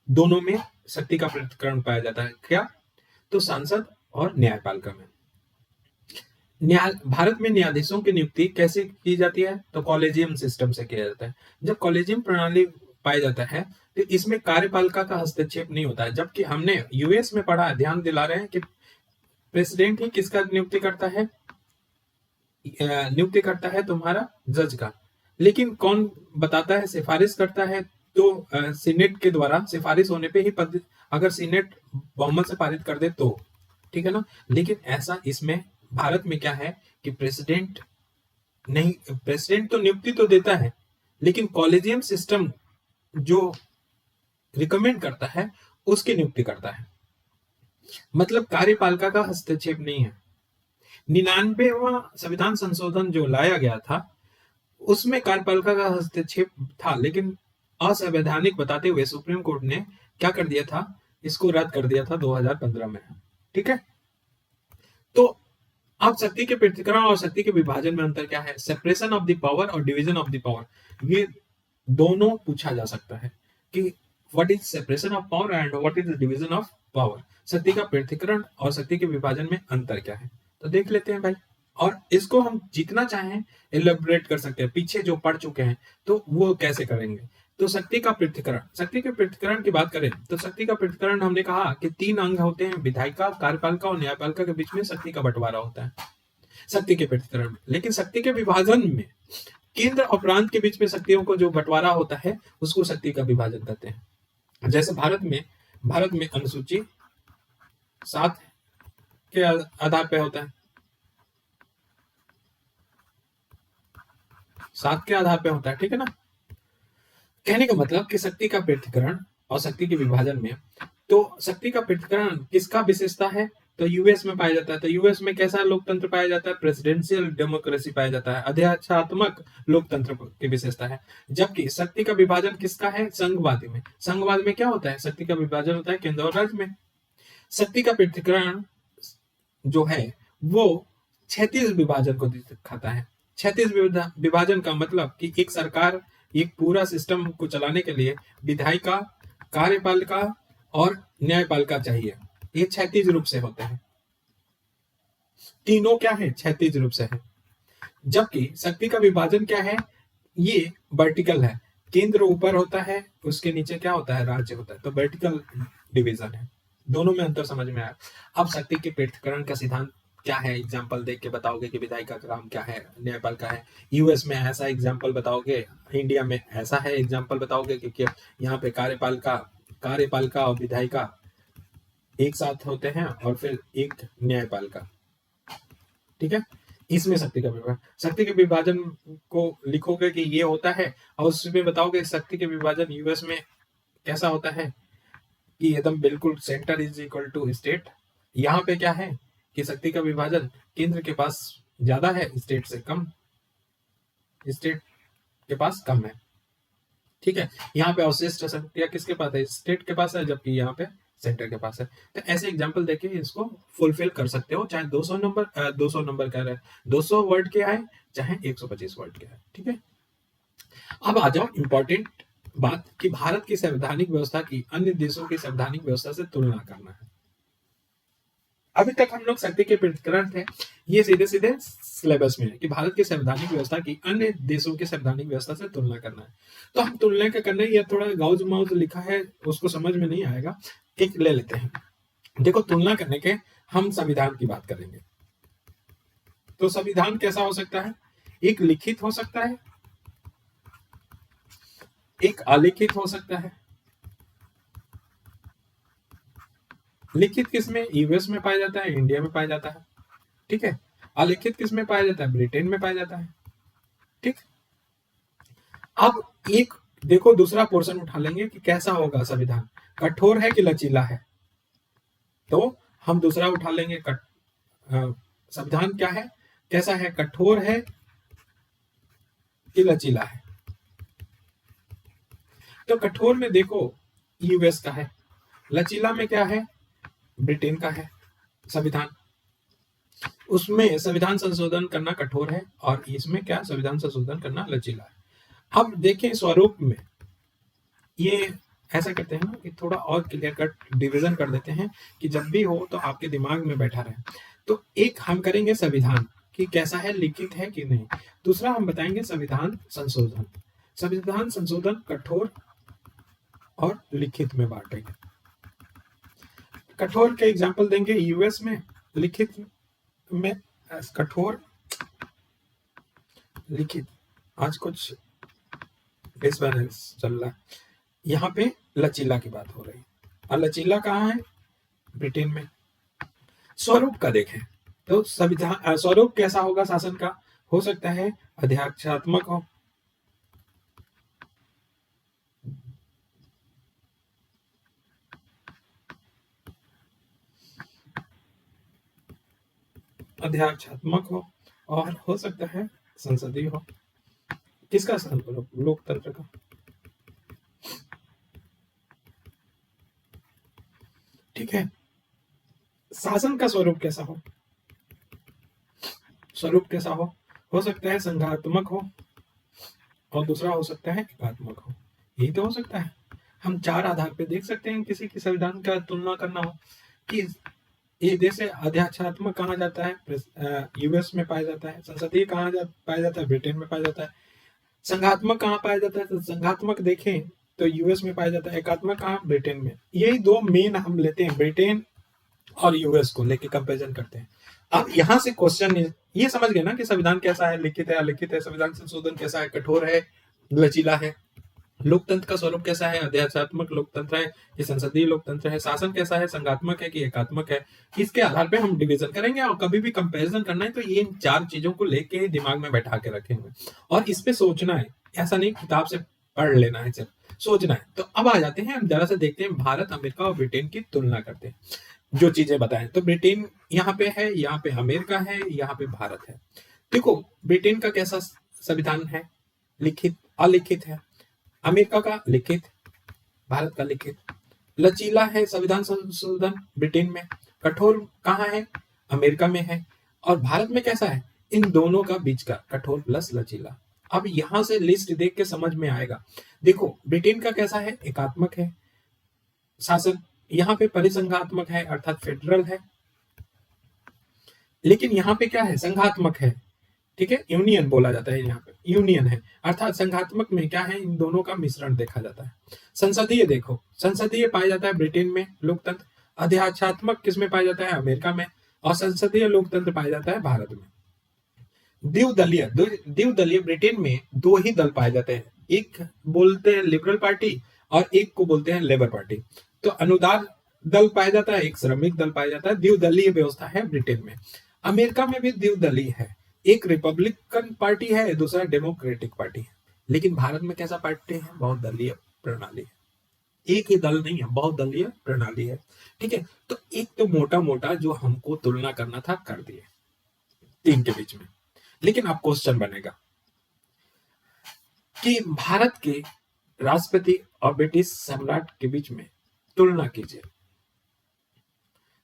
दोनों में शक्ति का पृथक्करण पाया जाता है। क्या? तो सांसद और न्यायपालिका में। भारत में न्यायाधीशों की नियुक्ति कैसे की जाती है? तो कॉलेजियम सिस्टम से किया जाता है। जब कॉलेजियम प्रणाली पाया जाता है तो इसमें कार्यपालिका का हस्तक्षेप नहीं होता है। जबकि हमने यूएस में पढ़ा, ध्यान दिला रहे हैं कि प्रेसिडेंट ही किसका नियुक्ति करता है तुम्हारा जज का। लेकिन कौन बताता है, सिफारिश करता है तो सीनेट के द्वारा सिफारिश होने पे ही पद, अगर सीनेट बहुमत से पारित कर दे तो, ठीक है ना। लेकिन ऐसा इसमें भारत में क्या है कि प्रेसिडेंट तो नियुक्ति तो देता है, लेकिन कॉलेजियम सिस्टम जो रिकमेंड करता है उसकी नियुक्ति करता है। मतलब कार्यपालिका का हस्तक्षेप नहीं है। 99वां संविधान संशोधन जो लाया गया था उसमें कार्यपालिका का हस्तक्षेप था, लेकिन असंवैधानिक बताते हुए सुप्रीम कोर्ट ने क्या कर दिया था, इसको रद्द कर दिया था 2015 में। ठीक है। तो अब शक्ति के पृथक्करण और शक्ति के विभाजन में अंतर क्या है? सेपरेशन ऑफ द पावर और डिवीजन ऑफ द पावर, ये दोनों पूछा जा सकता है कि what is separation of power and what is the division of power. शक्ति का पृथक्करण और शक्ति के विभाजन में अंतर क्या है, तो देख लेते हैं भाई। और इसको हम जितना चाहें एलेबोरेट कर सकते हैं, पीछे जो पढ़ चुके हैं तो वो कैसे करेंगे। तो शक्ति के पृथक्करण की बात करें तो शक्ति का पृथक्करण हमने कहा कि 3 अंग होते हैं, विधायिका, कार्यपालिका और न्यायपालिका के बीच में शक्ति का बंटवारा होता है। शक्ति के पृथक्करण में। लेकिन शक्ति के विभाजन में केंद्र और प्रांत के बीच में शक्तियों को जो बंटवारा होता है उसको शक्ति का विभाजन कहते हैं। जैसे भारत में अनुसूची 7 के आधार पे होता है, 7 के आधार पे होता है, ठीक है ना। कहने का मतलब कि शक्ति का पृथक्करण और शक्ति के विभाजन में, तो शक्ति का पृथक्करण किसका विशेषता है, तो यूएस में पाया जाता है। तो यूएस में कैसा लोकतंत्र पाया जाता है, प्रेसिडेंशियल डेमोक्रेसी पाया जाता है, अध्यक्षात्मक लोकतंत्र की विशेषता है। जबकि शक्ति का विभाजन किसका है, संघवादी में। संघवाद में क्या होता है, शक्ति का विभाजन होता है केंद्र और राज्य में। शक्ति का पृथक्करण जो है वो क्षैतिज विभाजन को दिखाता है। क्षैतिज विभाजन का मतलब कि एक सरकार एक पूरा सिस्टम को चलाने के लिए विधायिका, कार्यपालिका और न्यायपालिका चाहिए। ये क्षैतिज रूप से होते हैं, तीनों क्या है, क्षैतिज रूप से है। जबकि शक्ति का विभाजन क्या है, ये वर्टिकल है, केंद्र ऊपर होता है, उसके नीचे क्या होता है, राज्य होता है। तो वर्टिकल डिवीजन है। दोनों में अंतर समझ में आया। अब शक्ति के पृथक्करण का सिद्धांत क्या है, एग्जाम्पल देख के बताओगे कि विधायिका का काम क्या है, न्यायपालिका है। यूएस में ऐसा एग्जाम्पल बताओगे, इंडिया में ऐसा है एग्जाम्पल बताओगे कि यहाँ पे कार्यपालिका और विधायिका एक साथ होते हैं और फिर एक न्यायपालिका, ठीक है। इसमें शक्ति के विभाजन को लिखोगे कि ये होता है, और उसमें बताओगे शक्ति के विभाजन यूएस में कैसा होता है कि एकदम बिल्कुल centre is equal to state. यहाँ पे क्या है कि शक्ति का विभाजन केंद्र के पास ज्यादा है, स्टेट से कम, स्टेट के पास कम है, ठीक है। यहाँ पे अवशिष्ट शक्तियां किसके पास है, स्टेट के पास है, जबकि यहाँ पे सेंटर के पास है। तो ऐसे एग्जांपल देके इसको फुलफिल कर सकते हो, चाहे 200 नंबर कह रहे हैं, 200 वर्ड के आए चाहे 125 वर्ड के आए, ठीक है। अब आ जाओ इंपॉर्टेंट बात कि भारत की संवैधानिक व्यवस्था की अन्य देशों की संवैधानिक व्यवस्था से तुलना करना है। अभी तक हम लोग शक्ति के पृथक्करण थे, ये सीधे सीधे सिलेबस में है कि भारत की संवैधानिक व्यवस्था की अन्य देशों की संवैधानिक व्यवस्था से तुलना करना है। तो हम तुलना का करना है, या थोड़ा गाउज माउज लिखा है उसको समझ में नहीं आएगा, एक ले लेते हैं। देखो, तुलना करने के हम संविधान की बात करेंगे। तो संविधान कैसा हो सकता है, एक लिखित हो सकता है, एक अलिखित हो सकता है। लिखित किसमें, यूएस में पाया जाता है, इंडिया में पाया जाता है, ठीक है। अलिखित किसमें पाया जाता है, ब्रिटेन में पाया जाता है, ठीक। अब एक देखो दूसरा पोर्शन उठा लेंगे कि कैसा होगा संविधान, कठोर है कि लचीला है। तो हम दूसरा उठा लेंगे, संविधान क्या है, कैसा है, कठोर है कि लचीला है। तो कठोर में देखो यूएस का है, लचीला में क्या है, ब्रिटेन का है संविधान। उसमें संविधान संशोधन करना कठोर है और इसमें क्या, संविधान संशोधन करना लचीला है। अब देखें स्वरूप में, ये ऐसा करते हैं ना कि थोड़ा और क्लियर कट डिवीजन कर देते हैं कि जब भी हो तो आपके दिमाग में बैठा रहे। तो एक हम करेंगे संविधान कि कैसा है, लिखित है कि नहीं। दूसरा हम बताएंगे संविधान संशोधन। संविधान संशोधन कठोर और लिखित में बांटेंगे। कठोर के एग्जाम्पल देंगे यूएस में, लिखित में कठोर, लिखित। आज कुछ डिसबैलेंस चल रहा है, यहाँ पे लचीला की बात हो रही है, और लचीला कहाँ है, ब्रिटेन में। स्वरूप का देखें तो संविधान स्वरूप कैसा होगा शासन का, हो सकता है अध्यक्षात्मक हो, अध्यक्षात्मक हो, और हो सकता है संसदीय हो। किसका, लोकतंत्र का। ठीक है। शासन का स्वरूप कैसा हो, स्वरूप कैसा हो सकता है संघात्मक हो, और दूसरा हो सकता है एकात्मक हो। यही तो हो सकता है। हम 4 आधार पे देख सकते हैं किसी की संविधान का तुलना करना हो कि ये जैसे अध्यक्षात्मक कहा जाता है, यूएस में पाया जाता है, संसदीय कहा पाया जाता है, ब्रिटेन में पाया जाता है। संघात्मक कहाँ पाया जाता है, तो संघात्मक देखें तो यूएस में पाया जाता है, एकात्मक कहाँ, ब्रिटेन में। यही 2 मेन हम लेते हैं, ब्रिटेन और यूएस को लेके कंपैरिजन करते हैं। अब यहाँ से क्वेश्चन ये समझ गए ना कि संविधान कैसा है, लिखित है, अलिखित है, संविधान संशोधन कैसा है, कठोर है, लचीला है, लोकतंत्र का स्वरूप कैसा है, अध्यात्मक लोकतंत्र है कि संसदीय लोकतंत्र है, शासन कैसा है, संघात्मक है कि एकात्मक है। इसके आधार पे हम डिवीजन करेंगे और कभी भी कंपैरिजन करना है तो ये इन 4 चीजों को लेके दिमाग में बैठा के रखेंगे और इस पे सोचना है, ऐसा नहीं किताब से पढ़ लेना है, सिर्फ सोचना है। तो अब आ जाते हैं हम जरा से देखते हैं भारत, अमेरिका और ब्रिटेन की तुलना करते हैं। जो चीजें बताएं तो ब्रिटेन यहाँ पे है, यहाँ पे अमेरिका है, यहाँ पे भारत है। देखो ब्रिटेन का कैसा संविधान है, लिखित अलिखित है, अमेरिका का लिखित, भारत का लिखित। लचीला है संविधान संशोधन ब्रिटेन में, कठोर कहाँ है, अमेरिका में है, और भारत में कैसा है, इन दोनों का बीच का, कठोर प्लस लचीला। अब यहां से लिस्ट देख के समझ में आएगा। देखो ब्रिटेन का कैसा है, एकात्मक है शासन, यहाँ पे परिसंघात्मक है अर्थात फेडरल है, लेकिन यहाँ पे क्या है, संघात्मक है, ठीक है, यूनियन बोला जाता है, यहाँ पे यूनियन है अर्थात संघात्मक में क्या है, इन दोनों का मिश्रण देखा जाता है। संसदीय देखो, संसदीय पाया जाता है ब्रिटेन में लोकतंत्र, अध्यात्मक किसमें पाया जाता है, अमेरिका में, और संसदीय लोकतंत्र पाया जाता है भारत में। द्विदलीय ब्रिटेन में 2 ही दल पाए जाते हैं, एक बोलते हैं लिबरल पार्टी और एक को बोलते हैं लेबर पार्टी। तो अनुदार दल पाया जाता है, एक श्रमिक दल पाया जाता है, द्विदलीय व्यवस्था है ब्रिटेन में। अमेरिका में भी द्विदलीय है, एक रिपब्लिकन पार्टी है, दूसरा डेमोक्रेटिक पार्टी है। लेकिन भारत में कैसा पार्टी है, बहुदलीय प्रणाली है, एक ही दल नहीं है, बहुदलीय प्रणाली है, ठीक है। तो एक तो मोटा मोटा जो हमको तुलना करना था कर दिए 3 के बीच में। लेकिन अब क्वेश्चन बनेगा कि भारत के राष्ट्रपति और ब्रिटिश सम्राट के बीच में तुलना कीजिए।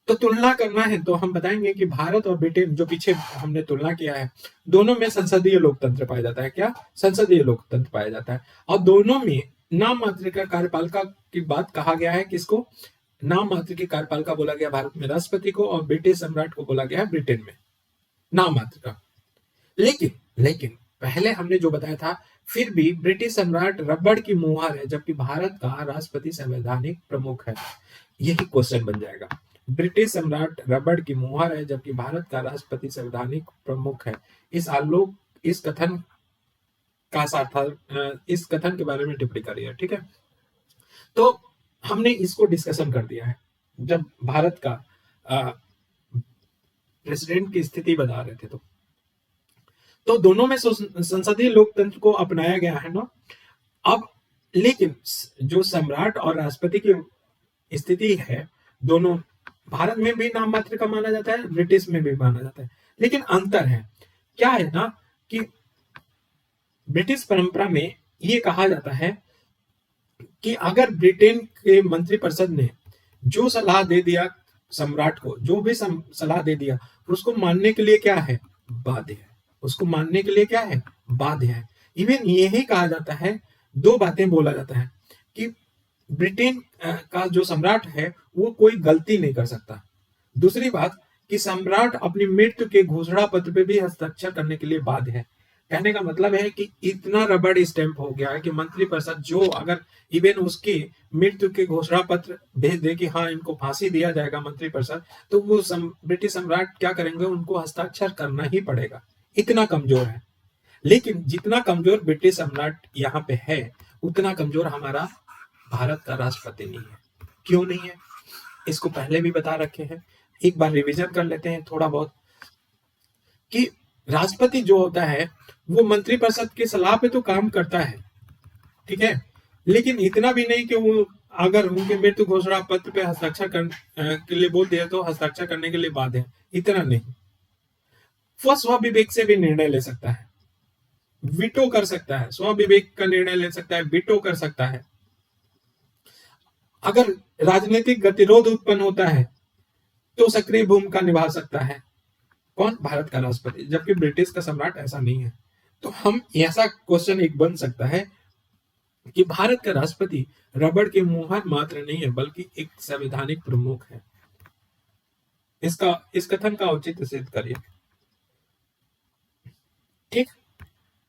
तो तुलना करना है तो हम बताएंगे कि भारत और ब्रिटेन जो पीछे हमने तुलना किया है, दोनों में संसदीय लोकतंत्र पाया जाता है। क्या, संसदीय लोकतंत्र पाया जाता है, और दोनों में नाम मात्र का कार्यपालिका की बात कहा गया है। किसको नाम मात्र की कार्यपालिका बोला गया, भारत में राष्ट्रपति को, और ब्रिटिश सम्राट को बोला गया है ब्रिटेन में नाम मात्र का। लेकिन पहले हमने जो बताया था, फिर भी ब्रिटिश सम्राट रबड़ की मुहर है, जबकि भारत का राष्ट्रपति संवैधानिक प्रमुख है। यही क्वेश्चन बन जाएगा, ब्रिटिश सम्राट रबड़ की मुहर है जबकि भारत का राष्ट्रपति संवैधानिक प्रमुख है। इस कथन का सार्थक, इस कथन के बारे में टिप्पणी करिए, ठीक है। तो हमने इसको डिस्कशन कर दिया है जब भारत का प्रेसिडेंट की स्थिति बता रहे थे। तो दोनों में संसदीय लोकतंत्र को अपनाया गया है ना। अब लेकिन जो सम्राट और राष्ट्रपति की स्थिति है, दोनों भारत में भी नाम मात्र का माना जाता है, ब्रिटिश में भी माना जाता है, लेकिन अंतर है क्या है ना कि ब्रिटिश परंपरा में ये कहा जाता है कि अगर ब्रिटेन के मंत्रिपरिषद ने जो सलाह दे दिया सम्राट को, जो भी सलाह दे दिया, उसको मानने के लिए क्या है, बाध्य है, उसको मानने के लिए क्या है, बाध्य है। इवन यही कहा जाता है, 2 बातें बोला जाता है कि ब्रिटेन का जो सम्राट है वो कोई गलती नहीं कर सकता। दूसरी बात कि सम्राट अपनी मृत्यु के घोषणा पत्र पे भी हस्ताक्षर करने के लिए बाध्य है। कहने का मतलब है कि इतना रबड़ स्टैंप हो गया है कि मंत्रिपरिषद जो अगर इवन उसकी मृत्यु के घोषणा पत्र भेज दे कि हाँ इनको फांसी दिया जाएगा मंत्रिपरिषद, तो वो ब्रिटिश सम्राट क्या करेंगे, उनको हस्ताक्षर करना ही पड़ेगा, इतना कमजोर है। लेकिन जितना कमजोर ब्रिटिश सम्राट यहाँ पे है, उतना कमजोर हमारा भारत का राष्ट्रपति नहीं है। क्यों नहीं है, इसको पहले भी बता रखे हैं, एक बार रिवीजन कर लेते हैं थोड़ा बहुत। कि राष्ट्रपति जो होता है वो मंत्रिपरिषद की सलाह पे तो काम करता है, ठीक है, लेकिन इतना भी नहीं कि वो अगर उनके मृत्यु घोषणा पत्र पे हस्ताक्षर के लिए बोल दिया तो हस्ताक्षर करने के लिए बाध्य है, इतना नहीं। वह स्वविवेक से भी निर्णय ले सकता है, वीटो कर सकता है, स्वविवेक का निर्णय ले सकता है, वीटो कर सकता है। अगर राजनीतिक गतिरोध उत्पन्न होता है तो सक्रिय भूमिका निभा सकता है, कौन, भारत का राष्ट्रपति, जबकि ब्रिटिश का सम्राट ऐसा नहीं है। तो हम ऐसा क्वेश्चन एक बन सकता है कि भारत का राष्ट्रपति रबड़ की मुहर मात्र नहीं है बल्कि एक संवैधानिक प्रमुख है। इस कथन का औचित्य सिद्ध करिए, ठीक।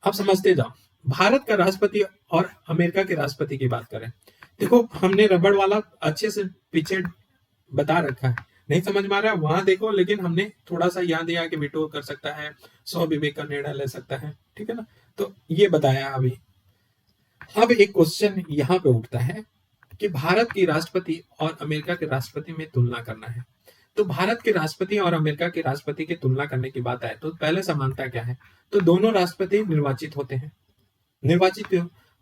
अब समझते जाओ, भारत का राष्ट्रपति और अमेरिका के राष्ट्रपति की बात करें। देखो हमने रबड़ वाला अच्छे से पीछे बता रखा है, नहीं समझ में आ रहा है वहां देखो, लेकिन हमने थोड़ा सा यहाँ दिया कि वीटो कर सकता है, सौ विवेक का निर्णय ले सकता है, ठीक है ना। तो ये बताया अभी। अब एक क्वेश्चन यहाँ पे उठता है कि भारत के राष्ट्रपति और अमेरिका के राष्ट्रपति में तुलना करना है। तो भारत के राष्ट्रपति और अमेरिका के राष्ट्रपति की तुलना करने की बात आए तो पहले समानता क्या है? तो दोनों राष्ट्रपति निर्वाचित होते हैं, निर्वाचित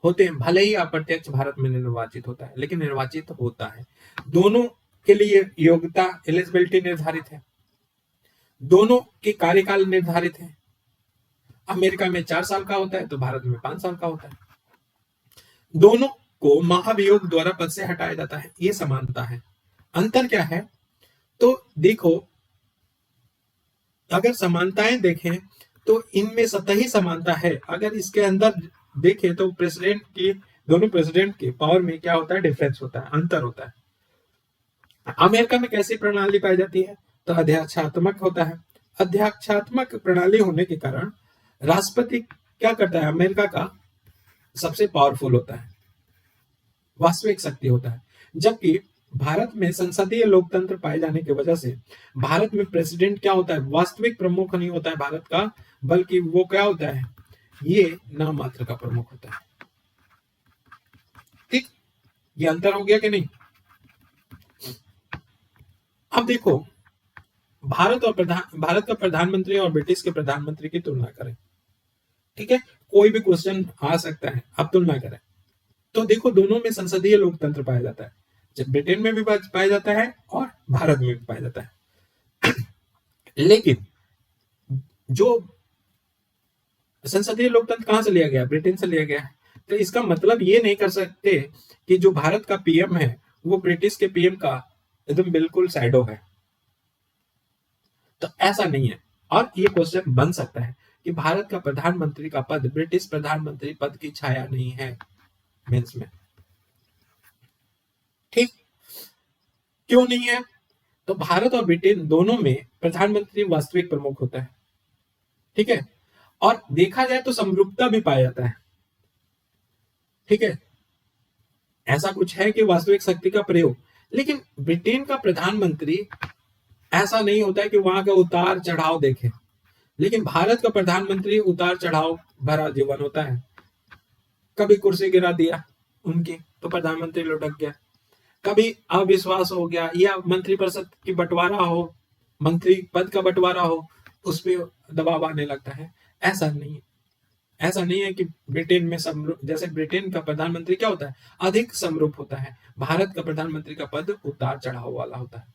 होते हैं, भले ही अप्रत्यक्ष भारत में निर्वाचित होता है, लेकिन निर्वाचित होता है। दोनों के लिए योग्यता एलिजिबिलिटी निर्धारित है, दोनों के कार्यकाल निर्धारित है। अमेरिका में 4 साल का होता है तो भारत में 5 साल का होता है। दोनों को महाभियोग द्वारा पद से हटाया जाता है, ये समानता है। अंतर क्या है? तो देखो, अगर समानताएं देखें तो इनमें सतही समानता है। अगर इसके अंदर देखें तो प्रेसिडेंट की, दोनों प्रेसिडेंट के पावर में क्या होता है? डिफरेंस होता है, अंतर होता है। अमेरिका में कैसी प्रणाली पाई जाती है? तो अध्यक्षात्मक होता है। अध्यक्षात्मक प्रणाली होने के कारण राष्ट्रपति क्या करता है? अमेरिका का सबसे पावरफुल होता है, वास्तविक शक्ति होता है। जबकि भारत में संसदीय लोकतंत्र पाए जाने की वजह से भारत में प्रेसिडेंट क्या होता है? वास्तविक प्रमुख नहीं होता है भारत का, बल्कि वो क्या होता है? ये नाम मात्र का प्रमुख होता है। ठीक, ये अंतर हो गया कि नहीं? अब देखो, भारत का प्रधानमंत्री और ब्रिटिश के प्रधानमंत्री की तुलना करें, ठीक है, कोई भी क्वेश्चन आ सकता है, अब तुलना करें। तो देखो, दोनों में संसदीय लोकतंत्र पाया जाता है, जब ब्रिटेन में भी पाया जाता है और भारत में भी पाया जाता है। लेकिन जो संसदीय लोकतंत्र कहां से लिया गया? ब्रिटेन से लिया गया है। तो इसका मतलब ये नहीं कर सकते कि जो भारत का पीएम है वो ब्रिटिश के पीएम का एकदम बिल्कुल शैडो है, तो ऐसा नहीं है। और ये क्वेश्चन बन सकता है कि भारत का प्रधानमंत्री का पद ब्रिटिश प्रधानमंत्री पद की छाया नहीं है मेंस में, ठीक, क्यों नहीं है? तो भारत और ब्रिटेन दोनों में प्रधानमंत्री वास्तविक प्रमुख होता है, ठीक है, और देखा जाए तो समरूपता भी पाया जाता है, ठीक है, ऐसा कुछ है कि वास्तविक शक्ति का प्रयोग। लेकिन ब्रिटेन का प्रधानमंत्री ऐसा नहीं होता है कि वहां का उतार चढ़ाव देखे, लेकिन भारत का प्रधानमंत्री उतार चढ़ाव भरा जीवन होता है। कभी कुर्सी गिरा दिया उनकी तो प्रधानमंत्री लुढ़क गया, कभी अविश्वास हो गया या मंत्रिपरिषद की बंटवारा हो, मंत्री पद का बंटवारा हो, उस पर दबाव आने लगता है। ऐसा नहीं, ऐसा नहीं है कि ब्रिटेन में जैसे ब्रिटेन का प्रधानमंत्री क्या होता है? अधिक समरूप होता है। भारत का प्रधानमंत्री का पद उतार चढ़ाव वाला होता है,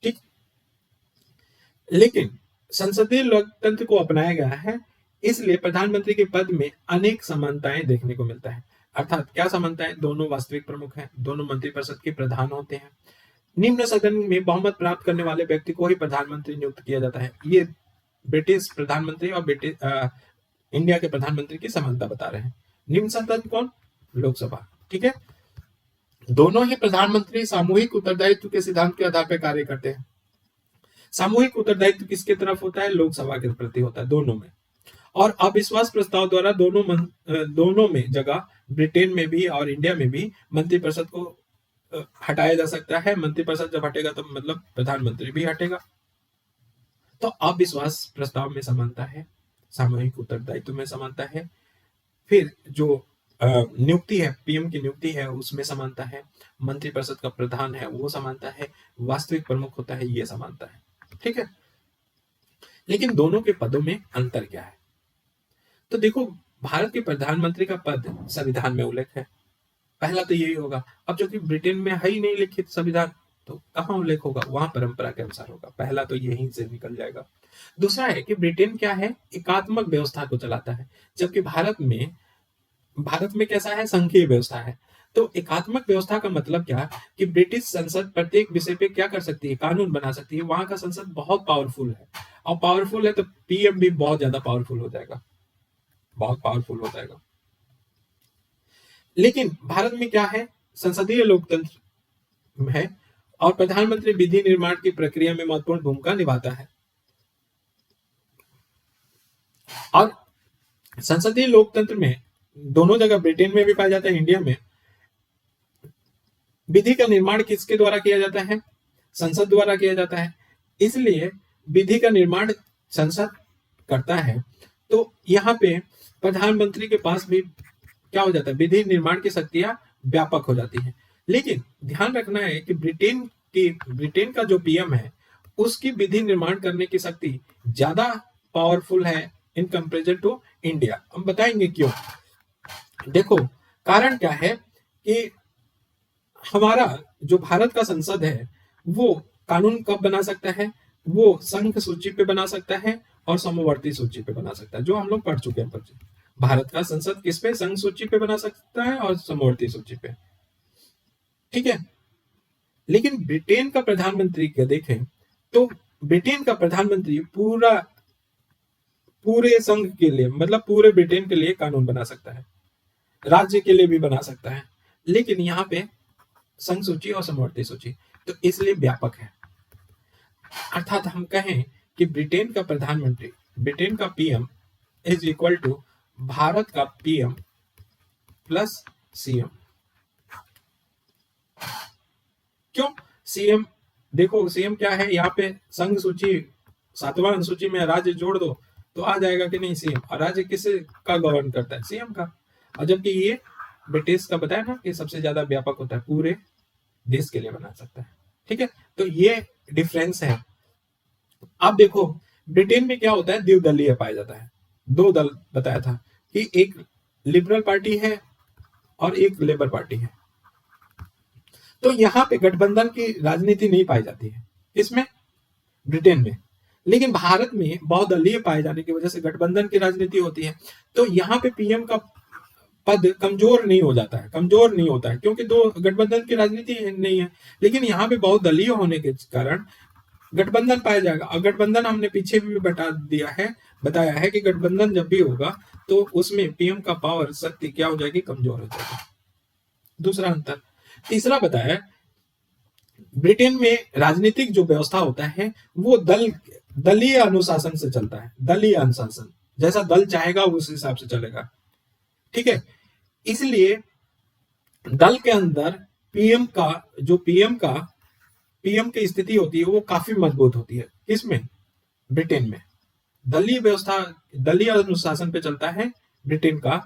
ठीक। लेकिन संसदीय लोकतंत्र को अपनाया गया है, इसलिए प्रधानमंत्री के पद में अनेक समानताएं देखने को मिलता है। अर्थात क्या समानताएं? दोनों वास्तविक प्रमुख हैं, दोनों मंत्रिपरिषद के प्रधान होते हैं, निम्न सदन में बहुमत प्राप्त करने वाले व्यक्ति को ही प्रधानमंत्री नियुक्त किया जाता है। ये ब्रिटिश प्रधानमंत्री और इंडिया के प्रधानमंत्री की समानता बता रहे हैं। निम्न सदन कौन? लोकसभा, ठीक है। दोनों ही प्रधानमंत्री सामूहिक उत्तरदायित्व के सिद्धांत के आधार पर कार्य करते हैं। सामूहिक उत्तरदायित्व किसके तरफ होता है? लोकसभा के प्रति होता है, दोनों में। और अविश्वास प्रस्ताव द्वारा दोनों में जगह ब्रिटेन में भी और इंडिया में भी मंत्रिपरिषद को हटाया जा सकता है। मंत्रिपरिषद जब हटेगा तो मतलब प्रधानमंत्री भी हटेगा। तो अविश्वास प्रस्ताव में समानता है, सामूहिक उत्तरदायित्व में समानता है, फिर जो नियुक्ति है, पीएम की नियुक्ति है, उसमें समानता है, मंत्रिपरिषद का प्रधान है वो समानता है, वास्तविक प्रमुख होता है, ये समानता है, ठीक है। लेकिन दोनों के पदों में अंतर क्या है? तो देखो, भारत के प्रधानमंत्री का पद संविधान में उल्लेख है, पहला तो यही होगा। अब जो कि ब्रिटेन में है ही नहीं लिखित संविधान, तो कहाँ उल्लेख होगा? वहां परंपरा के अनुसार होगा, पहला तो यहीं से निकल जाएगा। दूसरा है कि ब्रिटेन क्या है? एकात्मक व्यवस्था को चलाता है, जबकि भारत में कैसा है? संघीय व्यवस्था है। तो एकात्मक व्यवस्था का मतलब क्या? कि ब्रिटिश संसद प्रत्येक विषय पे क्या कर सकती है? कानून बना सकती है। वहां का संसद बहुत पावरफुल है, और पावरफुल है तो पीएम भी बहुत ज्यादा पावरफुल हो जाएगा, बहुत पावरफुल हो जाएगा। लेकिन भारत में क्या है? संसदीय लोकतंत्र है, और प्रधानमंत्री विधि निर्माण की प्रक्रिया में महत्वपूर्ण भूमिका निभाता है। और संसदीय लोकतंत्र में दोनों जगह, ब्रिटेन में भी पाया जाता है, इंडिया में, विधि का निर्माण किसके द्वारा किया जाता है? संसद द्वारा किया जाता है, इसलिए विधि का निर्माण संसद करता है। तो यहाँ पे प्रधानमंत्री के पास भी क्या हो जाता है, विधि निर्माण की शक्तियां व्यापक हो जाती है। लेकिन ध्यान रखना है कि ब्रिटेन का जो पीएम है उसकी विधि निर्माण करने की शक्ति ज्यादा पावरफुल है इन कंपेरिजन टू इंडिया। हम बताएंगे क्यों। देखो कारण क्या है कि हमारा जो भारत का संसद है वो कानून कब बना सकता है, वो संघ सूची पे बना सकता है और समवर्ती सूची पे बना सकता है, जो हम लोग पढ़ चुके हैं। भारत का संसद किस पे, संघ सूची पे बना सकता है और समवर्ती सूची पे, ठीक है। लेकिन ब्रिटेन का प्रधानमंत्री क्या देखें तो ब्रिटेन का प्रधानमंत्री पूरे संघ के लिए, मतलब पूरे ब्रिटेन के लिए कानून बना सकता है, राज्य के लिए भी बना सकता है, लेकिन यहाँ पे संघ सूची और समवर्ती सूची, तो इसलिए व्यापक है। अर्थात हम कहें कि ब्रिटेन का प्रधानमंत्री, ब्रिटेन का PM is equal to Bharat का पीएम प्लस सीएम। क्यों सीएम? देखो सीएम क्या है, यहाँ पे संघ सूची 7वां अनुसूची में राज्य जोड़ दो तो आ जाएगा कि नहीं सीएम, और राज्य किसे का गवर्न करता है, सीएम का। और जबकि ये ब्रिटिश का बताया ना कि सबसे ज्यादा व्यापक होता है, पूरे देश के लिए बना सकता है, ठीक है। तो ये डिफरेंस है। अब देखो ब्रिटेन में क्या होता है, द्विदलीय पाया जाता है, 2 दल बताया था कि एक लिबरल पार्टी है और एक लेबर पार्टी है। तो यहाँ पे गठबंधन की राजनीति नहीं पाई जाती है, इसमें ब्रिटेन में। लेकिन भारत में बहुदलीय पाए जाने की वजह से गठबंधन की राजनीति होती है। तो यहाँ पे पीएम का पद कमजोर नहीं हो जाता है, कमजोर नहीं होता है, क्योंकि 2 गठबंधन की राजनीति नहीं है। लेकिन यहाँ पे बहुदलीय होने के कारण गठबंधन पाया जाएगा। और गठबंधन हमने पीछे भी बताया है कि गठबंधन जब भी होगा तो उसमें पीएम का पावर, शक्ति क्या हो जाएगी, कमजोर हो जाएगी। दूसरा अंतर। तीसरा बताया ब्रिटेन में राजनीतिक जो व्यवस्था होता है वो दलीय अनुशासन से चलता है, दलीय अनुशासन, जैसा दल चाहेगा उस हिसाब से चलेगा, ठीक है। इसलिए दल के अंदर पीएम की स्थिति होती है वो काफी मजबूत होती है। किसमें? ब्रिटेन में दलीय व्यवस्था, दलीय अनुशासन पे चलता है ब्रिटेन का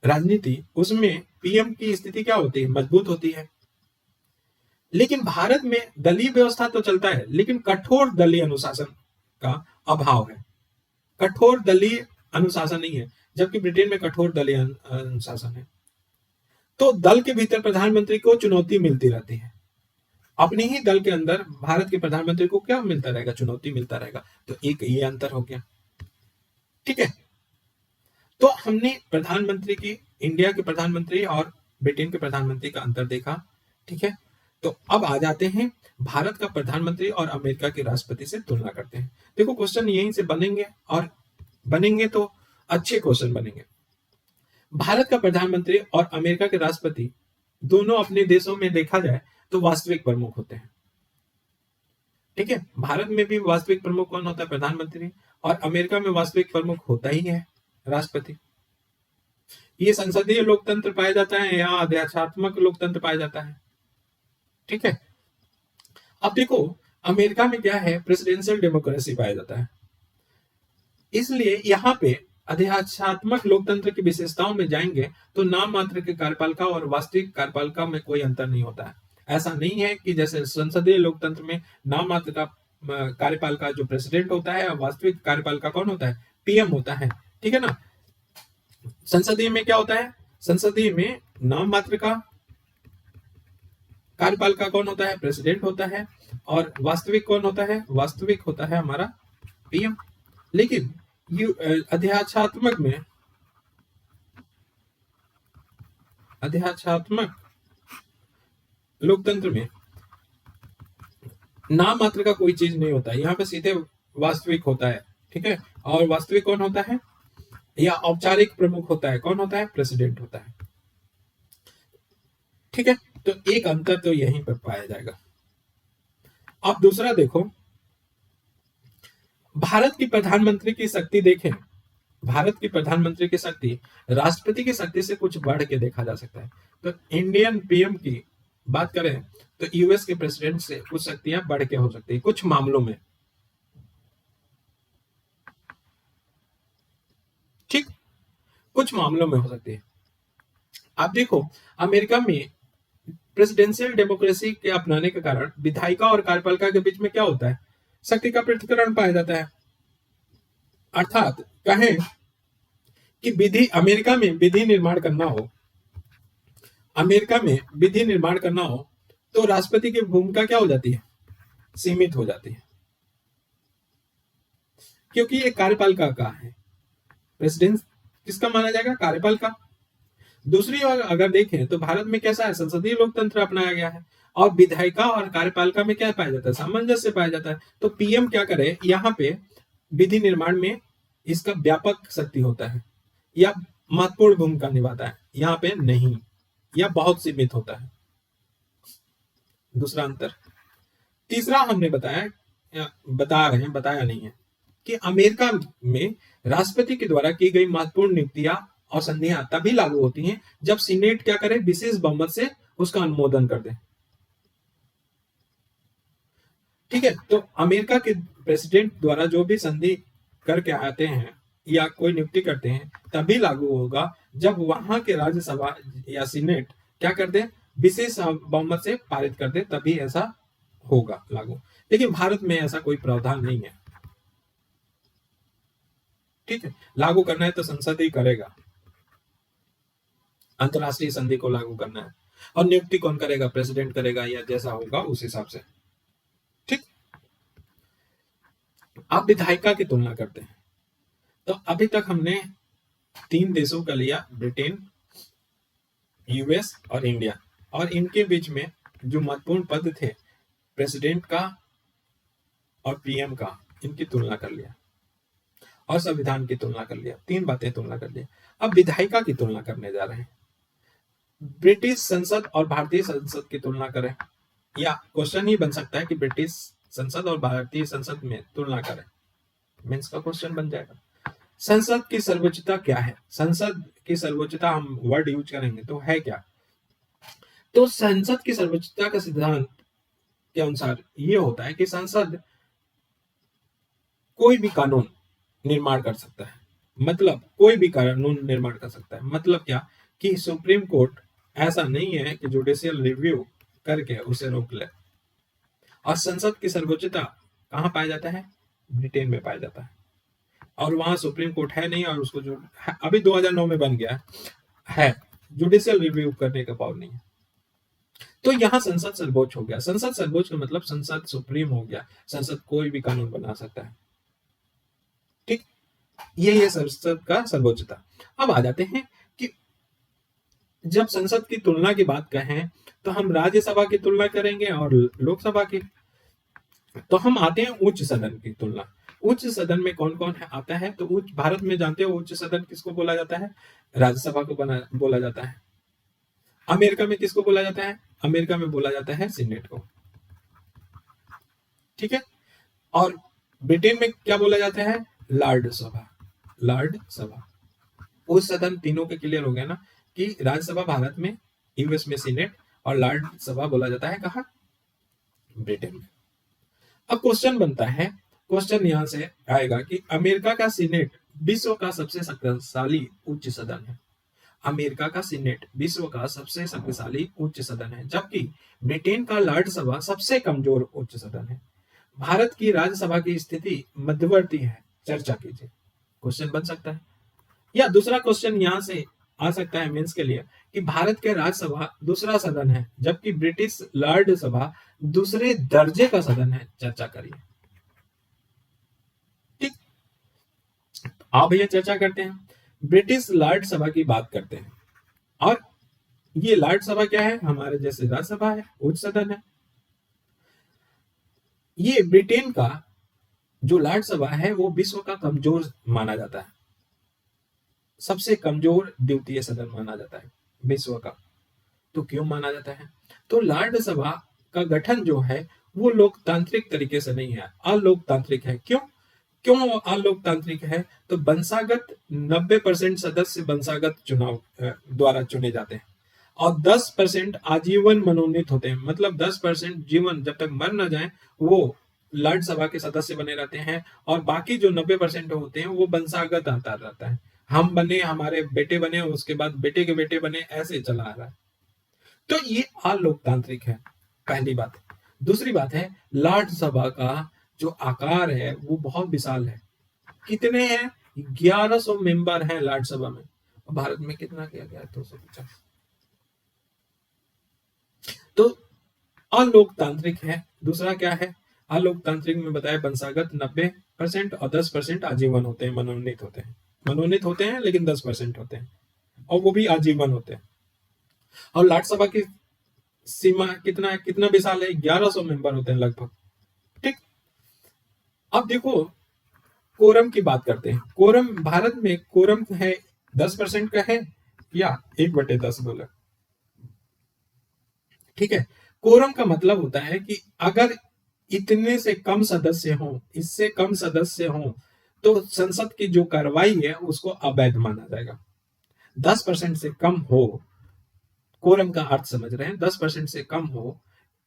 राजनीति, उसमें पीएम की स्थिति क्या होती है, मजबूत होती है। लेकिन भारत में दलीय व्यवस्था तो चलता है लेकिन कठोर दलीय अनुशासन का अभाव है, कठोर दलीय अनुशासन नहीं है, जबकि ब्रिटेन में कठोर दलीय अनुशासन है। तो दल के भीतर प्रधानमंत्री को चुनौती मिलती रहती है, अपने ही दल के अंदर भारत के प्रधानमंत्री को क्या मिलता रहेगा, चुनौती मिलता रहेगा। तो एक ये अंतर हो गया, ठीक है। तो हमने प्रधानमंत्री की, इंडिया के प्रधानमंत्री और ब्रिटेन के प्रधानमंत्री का अंतर देखा, ठीक है। तो अब आ जाते हैं भारत का प्रधानमंत्री और अमेरिका के राष्ट्रपति से तुलना करते हैं। देखो क्वेश्चन यहीं से बनेंगे और बनेंगे तो अच्छे क्वेश्चन बनेंगे। भारत का प्रधानमंत्री और अमेरिका के राष्ट्रपति दोनों अपने देशों में देखा जाए तो वास्तविक प्रमुख होते हैं, ठीक है। भारत में भी वास्तविक प्रमुख कौन होता है, प्रधानमंत्री, और अमेरिका में वास्तविक प्रमुख होता ही है राष्ट्रपति। ये संसदीय लोकतंत्र पाया जाता है या आध्यात्मिक लोकतंत्र पाया जाता है, ठीक है। अब देखो अमेरिका में क्या है, प्रेसिडेंशियल डेमोक्रेसी पाया जाता है, इसलिए यहाँ पे आध्यात्मिक लोकतंत्र की विशेषताओं में जाएंगे तो नाम मात्र के कार्यपालिका और वास्तविक कार्यपालिका में कोई अंतर नहीं होता है। ऐसा नहीं है कि जैसे संसदीय लोकतंत्र में नाम मात्र का कार्यपालिका जो प्रेसिडेंट होता है और वास्तविक कार्यपालिका कौन होता है, पीएम होता है, ठीक है ना। संसदीय में क्या होता है, संसदीय में नाम मात्र का कार्यपालिका कौन होता है, प्रेसिडेंट होता है, और वास्तविक कौन होता है, वास्तविक होता है हमारा पीएम। लेकिन अध्यात्मिक लोकतंत्र में नाम मात्र का कोई चीज नहीं होता है, यहाँ पे सीधे वास्तविक होता है, ठीक है। और वास्तविक कौन होता है, या औपचारिक प्रमुख होता है, कौन होता है, प्रेसिडेंट होता है, ठीक है। तो एक अंतर तो यहीं पर पाया जाएगा। अब दूसरा देखो, भारत की प्रधानमंत्री की शक्ति देखें, भारत की प्रधानमंत्री की शक्ति राष्ट्रपति की शक्ति से कुछ बढ़ के देखा जा सकता है। तो इंडियन पीएम की बात करें तो यूएस के प्रेसिडेंट से कुछ शक्तियां बढ़ के हो सकती है कुछ मामलों में, ठीक, कुछ मामलों में हो सकती है। आप देखो, अमेरिका में प्रेसिडेंशियल डेमोक्रेसी के अपनाने के कारण विधायिका और कार्यपालिका के बीच में क्या होता है, शक्ति का पृथक्करण पाया जाता है। अर्थात कहें कि विधि अमेरिका में विधि निर्माण करना हो, अमेरिका में विधि निर्माण करना हो तो राष्ट्रपति की भूमिका क्या हो जाती है, सीमित हो जाती है, क्योंकि ये कार्यपालिका का है। प्रेसिडेंट किसका माना जाएगा, कार्यपालिका। दूसरी ओर अगर देखें तो भारत में कैसा है, संसदीय लोकतंत्र अपनाया गया है और विधायिका और कार्यपालिका में क्या पाया जाता है, सामंजस्य पाया जाता है। तो पीएम क्या करे, यहाँ पे विधि निर्माण में इसका व्यापक शक्ति होता है या महत्वपूर्ण भूमिका निभाता है, यहाँ पे नहीं, या बहुत सीमित होता है। दूसरा अंतर। तीसरा हमने बताया नहीं है कि अमेरिका में राष्ट्रपति के द्वारा की गई महत्वपूर्ण नियुक्तियां और संधियां तभी लागू होती हैं जब सीनेट क्या करे, विशेष बहुमत से उसका अनुमोदन कर दे। ठीक है, तो अमेरिका के प्रेसिडेंट द्वारा जो भी संधि करके आते हैं या कोई नियुक्ति करते हैं तभी लागू होगा जब वहां के राज्यसभा या सीनेट क्या कर दे, विशेष बहुमत से पारित कर दे, तभी ऐसा होगा लागू। लेकिन भारत में ऐसा कोई प्रावधान नहीं है। ठीक है, लागू करना है तो संसद ही करेगा, अंतरराष्ट्रीय संधि को लागू करना है, और नियुक्ति कौन करेगा, प्रेसिडेंट करेगा या जैसा होगा उस हिसाब से। ठीक, आप विधायिका की तुलना करते हैं तो अभी तक हमने 3 देशों का लिया, ब्रिटेन, यूएस और इंडिया, और इनके बीच में जो महत्वपूर्ण पद थे प्रेसिडेंट का और पीएम का, इनकी तुलना कर लिया और संविधान की तुलना कर लिया, 3 बातें तुलना कर लिया। अब विधायिका की तुलना करने जा रहे हैं। ब्रिटिश संसद और भारतीय संसद की तुलना करें, या क्वेश्चन ही बन सकता है कि ब्रिटिश संसद और भारतीय संसद में तुलना करें, मेंस का क्वेश्चन बन जाएगा। संसद की सर्वोच्चता क्या है, संसद की सर्वोच्चता हम वर्ड यूज करेंगे तो है क्या, तो संसद की सर्वोच्चता का सिद्धांत के अनुसार ये होता है कि संसद कोई भी कानून निर्माण कर सकता है, मतलब कोई भी कानून निर्माण कर सकता है, मतलब क्या कि सुप्रीम कोर्ट ऐसा नहीं है कि जुडिशियल रिव्यू करके उसे रोक ले। और संसद की सर्वोच्चता कहाँ पाया जाता है, ब्रिटेन में पाया जाता है, और वहां सुप्रीम कोर्ट है नहीं, और उसको जो अभी 2009 में बन गया है, जुडिशियल रिव्यू करने का पावर नहीं है। तो यहाँ संसद सर्वोच्च हो गया। संसद सर्वोच्च का मतलब संसद सुप्रीम हो गया, संसद कोई भी कानून बना सकता है। ठीक, ये संसद का सर्वोच्चता। अब आ जाते हैं कि जब संसद की तुलना की बात कहें तो हम राज्यसभा की तुलना करेंगे और लोकसभा की। तो हम आते हैं उच्च सदन की तुलना। उच्च सदन में कौन कौन है आता है, तो उच्च भारत में जानते हो उच्च सदन किसको बोला जाता है, राज्यसभा को बोला जाता है। अमेरिका में किसको बोला जाता है, अमेरिका में बोला जाता है सीनेट को। ठीक है, और ब्रिटेन में क्या बोला जाता है, लॉर्ड सभा। लॉर्ड सभा, उच्च सदन तीनों के क्लियर हो गया ना, कि राज्यसभा भारत में, यूएस में सीनेट, और लॉर्ड सभा बोला जाता है कहा, ब्रिटेन में। अब क्वेश्चन बनता है, क्वेश्चन यहां से आएगा कि अमेरिका का सीनेट विश्व का सबसे शक्तिशाली उच्च सदन है। अमेरिका का सीनेट विश्व का सबसे शक्तिशाली उच्च सदन है, जबकि ब्रिटेन का लॉर्ड सभा सबसे कमजोर उच्च सदन है। भारत की राज्यसभा की स्थिति मध्यवर्ती है, चर्चा कीजिए। क्वेश्चन बन सकता है। या दूसरा क्वेश्चन यहां से आ सकता है मेंस के लिए कि भारत के राज्यसभा दूसरा सदन है, जबकि ब्रिटिश लॉर्ड सभा दूसरे दर्जे का सदन है, चर्चा करिए। ठीक, आप भैया चर्चा करते हैं, ब्रिटिश लॉर्ड सभा की बात करते हैं, और ये लॉर्ड सभा क्या है, हमारे जैसे राज्यसभा है, उच्च सदन है। ये ब्रिटेन का जो लॉर्ड सभा है वो विश्व का कमजोर माना जाता है, सबसे कमजोर द्वितीय सदन माना जाता है विश्व का। तो क्यों माना जाता है, तो लॉर्ड सभा का गठन जो है वो लोकतांत्रिक तरीके से नहीं है, अलोकतांत्रिक है। क्यों क्यों अलोकतांत्रिक है, तो वंशागत 90% सदस्य वंशागत चुनाव द्वारा चुने जाते हैं, और 10% आजीवन मनोनीत होते हैं, मतलब 10% जीवन जब तक मर ना जाए वो राज्यसभा के सदस्य बने रहते हैं, और बाकी जो 90% होते हैं वो वंशागत आता रहता है, हम बने, हमारे बेटे बने, उसके बाद बेटे के बेटे बने, ऐसे चला आ रहा है। तो ये अलोकतांत्रिक है, पहली बात। दूसरी बात है, राज्यसभा का जो आकार है वो बहुत विशाल है। कितने हैं? 1100 मेंबर हैं राज्यसभा में। भारत में कितना किया गया? 250। तो अलोकतांत्रिक है। दूसरा क्या है? अलोकतांत्रिक में बताया वंशागत 90% और 10% आजीवन होते हैं, मनोनीत होते हैं। मनोनीत होते हैं लेकिन 10% होते हैं, और वो भी आजीवन होते हैं। और राज्यसभा की सीमा कितना कितना विशाल है? 1100 मेंबर होते हैं लगभग। ठीक। अब देखो, कोरम की बात करते हैं। कोरम, भारत में कोरम है 10% का है या 1/10 बोले, ठीक है। कोरम का मतलब होता है कि अगर इतने से कम सदस्य हों, इससे कम सदस्य हों, तो संसद की जो कार्रवाई है उसको अवैध माना जाएगा। 10% से कम हो, कोरम का अर्थ समझ रहे हैं, 10% से कम हो,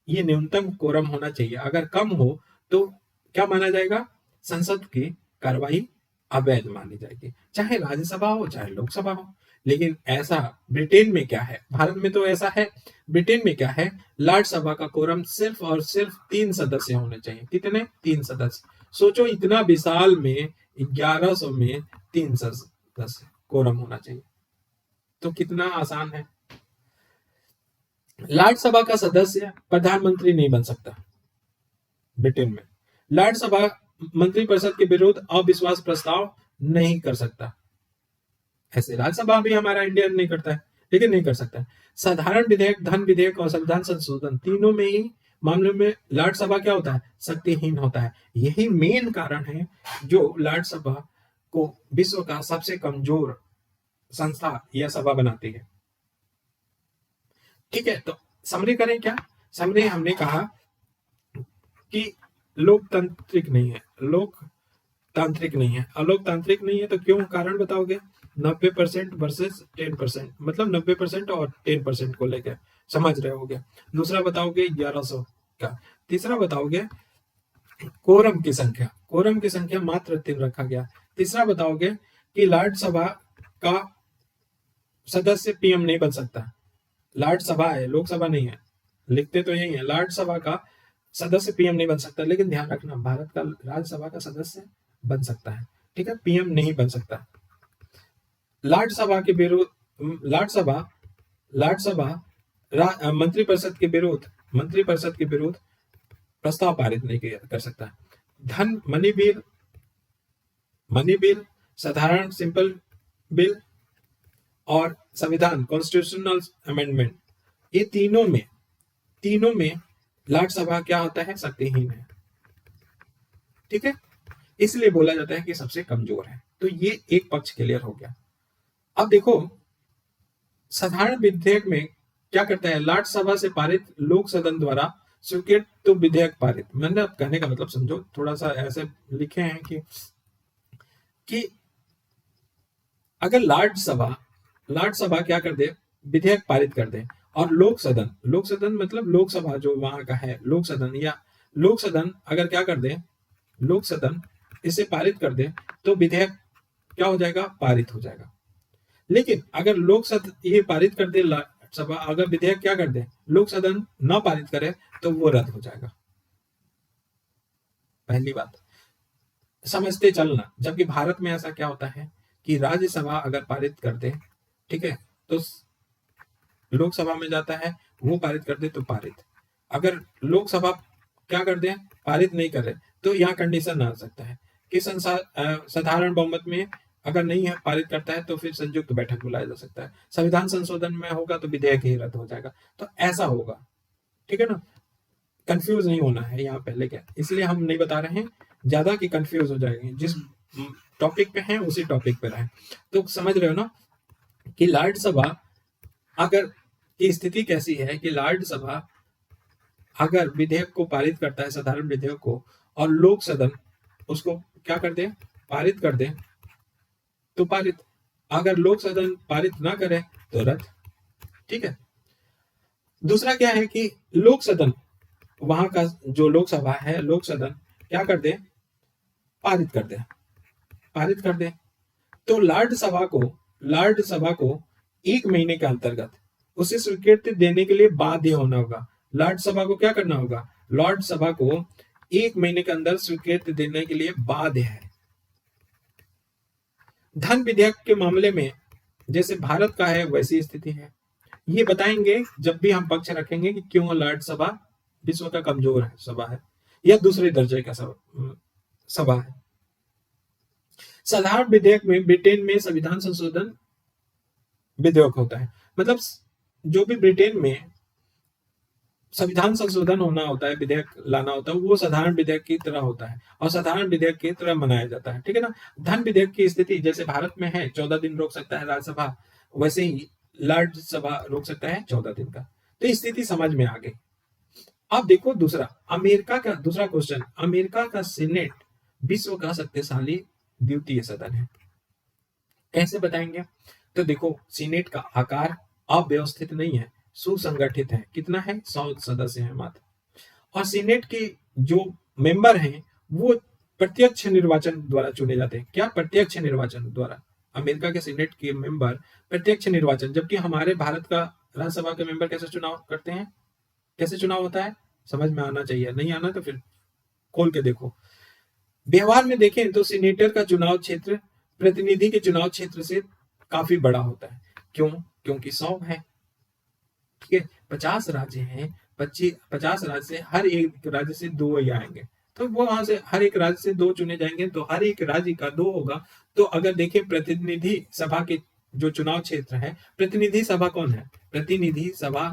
ये न्यूनतम कोरम होना चाहिए। अगर कम हो तो क्या माना जाएगा? संसद की कार्रवाई अवैध मानी जाएगी, चाहे राज्यसभा हो चाहे लोकसभा हो। लेकिन ऐसा ब्रिटेन में क्या है? भारत में तो ऐसा है, ब्रिटेन में क्या है? राज्यसभा का कोरम सिर्फ और सिर्फ 3 सदस्य होने चाहिए। कितने? 3 सदस्य। सोचो, इतना विशाल में 1100 में 3 सदस्य कोरम होना चाहिए, तो कितना आसान है। राज्यसभा का सदस्य प्रधानमंत्री नहीं बन सकता ब्रिटेन में। राज्यसभा मंत्रिपरिषद के विरुद्ध अविश्वास प्रस्ताव नहीं कर सकता। ऐसे राज्यसभा भी हमारा इंडिया नहीं करता है, लेकिन नहीं कर सकता है। साधारण विधेयक, धन विधेयक और संविधान संशोधन, तीनों में ही मामले में राज्यसभा क्या होता है? शक्तिहीन होता है। यही मेन कारण है जो राज्यसभा को विश्व का सबसे कमजोर संस्था या सभा बनाती है। ठीक है, तो समरी करें क्या? समरी हमने कहा कि लोकतांत्रिक नहीं है, लोकतांत्रिक नहीं है, अलोकतांत्रिक नहीं है। तो क्यों? कारण बताओगे? 90% वर्सेस 10%, मतलब 90% और 10% को लेकर, समझ रहे होगे। दूसरा बताओगे 1100 का। तीसरा बताओगे कोरम की संख्या, कोरम की संख्या मात्र 3 रखा गया। तीसरा बताओगे कि राज्यसभा का सदस्य पीएम नहीं बन सकता। राज्यसभा है, लोकसभा नहीं है, लिखते तो यही है। राज्यसभा का सदस्य पीएम नहीं बन सकता, लेकिन ध्यान रखना, भारत का राज्यसभा का सदस्य बन सकता है, ठीक है, पीएम नहीं बन सकता। राज्यसभा के विरुद्ध, राज्यसभा मंत्रिपरिषद के विरुद्ध प्रस्ताव पारित नहीं कर सकता। धन मनी बिल, साधारण सिंपल बिल और संविधान कॉन्स्टिट्यूशनल अमेंडमेंट, ये तीनों में राज्यसभा क्या होता है? शक्तिहीन है। ठीक है, इसलिए बोला जाता है कि सबसे कमजोर है। तो ये एक पक्ष क्लियर हो गया। अब देखो, साधारण विधेयक में क्या करता है? राज्यसभा से पारित, लोक सदन द्वारा स्वीकृत तो विधेयक पारित। मैंने अब कहने का मतलब समझो, थोड़ा सा ऐसे लिखे हैं कि अगर राज्यसभा क्या कर दे? विधेयक पारित कर दे, और लोक सदन मतलब लोकसभा जो वहां का है, लोक सदन अगर क्या कर दे? लोक सदन इसे पारित कर दे, तो विधेयक क्या हो जाएगा? पारित हो जाएगा। लेकिन अगर लोक सदन ये पारित कर दे, सभा अगर विधेयक क्या कर दे? लोक सदन ना पारित करे, तो वो रद्द हो जाएगा। पहली बात समझते चलना। जबकि भारत में ऐसा क्या होता है कि राज्यसभा अगर पारित कर दे, ठीक है, तो लोकसभा में जाता है, वो पारित कर दे तो पारित। अगर लोकसभा क्या कर दे? पारित नहीं करे, तो यहाँ कंडीशन आ सकता है कि साधारण बहुमत में अगर नहीं है, पारित करता है, तो फिर संयुक्त बैठक बुलाया जा सकता है। संविधान संशोधन में होगा तो विधेयक ही रद्द हो जाएगा। तो ऐसा होगा, ठीक है ना। कंफ्यूज नहीं होना है यहाँ पहले क्या, इसलिए हम नहीं बता रहे हैं ज्यादा कि कंफ्यूज हो जाएंगे। जिस टॉपिक पे हैं उसी टॉपिक पे रहें। तो समझ रहे हो ना कि राज्यसभा अगर की स्थिति कैसी है कि राज्यसभा अगर विधेयक को पारित करता है, साधारण विधेयक को, और लोक सदन उसको क्या कर दे? पारित कर दे, तो पारित। अगर लोक सदन पारित ना करे तो रद्द। ठीक है, दूसरा क्या है कि लोक सदन, वहां का जो लोकसभा है, लोक सदन क्या कर दे, पारित कर दे, पारित कर दे। तो लॉर्ड सभा को 1 महीने के अंतर्गत उसे स्वीकृति देने के लिए बाध्य होना होगा। लॉर्ड सभा को क्या करना होगा, लॉर्ड सभा को 1 महीने के अंदर स्वीकृति देने के लिए बाध्य है। धन विधेयक के मामले में जैसे भारत का है वैसी स्थिति है। ये बताएंगे जब भी हम पक्ष रखेंगे कि क्यों लॉर्ड सभा विश्व का कमजोर है सभा है या दूसरे दर्जे का सभा है। साधारण विधेयक में ब्रिटेन में संविधान संशोधन विधेयक होता है, मतलब जो भी ब्रिटेन में संविधान संशोधन होना होता है, विधेयक लाना होता है, वो साधारण विधेयक की तरह होता है और साधारण विधेयक की तरह मनाया जाता है, ठीक है ना। धन विधेयक की स्थिति जैसे भारत में है 14 दिन रोक सकता है राज्यसभा, वैसे ही लॉर्ड सभा रोक सकता है 14 दिन का। तो स्थिति समझ में आ गई। अब देखो दूसरा, अमेरिका का दूसरा क्वेश्चन, अमेरिका का सीनेट विश्व का शक्तिशाली द्वितीय सदन है, कैसे बताएंगे। तो देखो सीनेट का आकार अव्यवस्थित नहीं है, सुसंगठित है। कितना है, 100 सदस्य है मात्र। और सीनेट के जो मेंबर हैं वो प्रत्यक्ष निर्वाचन द्वारा चुने जाते हैं। क्या, प्रत्यक्ष निर्वाचन द्वारा। अमेरिका के सीनेट के मेंबर प्रत्यक्ष निर्वाचन, जबकि हमारे भारत का राज्यसभा के मेंबर कैसे चुनाव करते हैं, कैसे चुनाव होता है, समझ में आना चाहिए। नहीं आना तो फिर खोल के देखो। व्यवहार में देखें तो सीनेटर का चुनाव क्षेत्र प्रतिनिधि के चुनाव क्षेत्र से काफी बड़ा होता है। क्यों, क्योंकि 100 है, ठीक है। 50 राज्य हैं, 50 राज्य से हर एक राज्य से 2 ही आएंगे, तो वो वहां से हर एक राज्य से 2 चुने जाएंगे, तो हर एक राज्य का 2 होगा। तो अगर देखें प्रतिनिधि सभा के जो चुनाव क्षेत्र है, प्रतिनिधि सभा कौन है, प्रतिनिधि सभा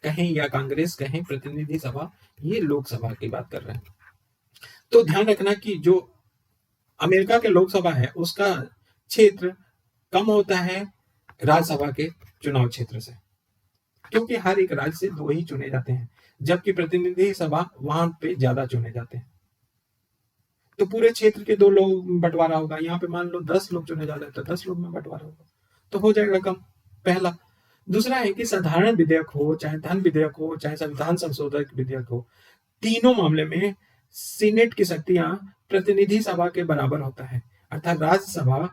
कहें या कांग्रेस कहें, प्रतिनिधि सभा ये लोकसभा की बात कर रहे हैं। तो ध्यान रखना कि जो अमेरिका के लोकसभा है उसका क्षेत्र कम होता है राज्यसभा के चुनाव क्षेत्र से, क्योंकि हर एक राज्य से 2 ही चुने जाते हैं, जबकि प्रतिनिधि सभा वहां पे ज्यादा चुने जाते हैं। तो पूरे क्षेत्र के 2 लोग बंटवारा होगा, यहाँ पे मान लो 10 लोग चुने जा रहे हैं तो 10 लोग में बंटवारा होगा, तो हो जाएगा कम, पहला। दूसरा है कि साधारण विधेयक हो, चाहे धन विधेयक हो, चाहे संविधान संशोधन विधेयक हो, तीनों मामले में सीनेट की शक्तियां प्रतिनिधि सभा के बराबर होता है, अर्थात राज्यसभा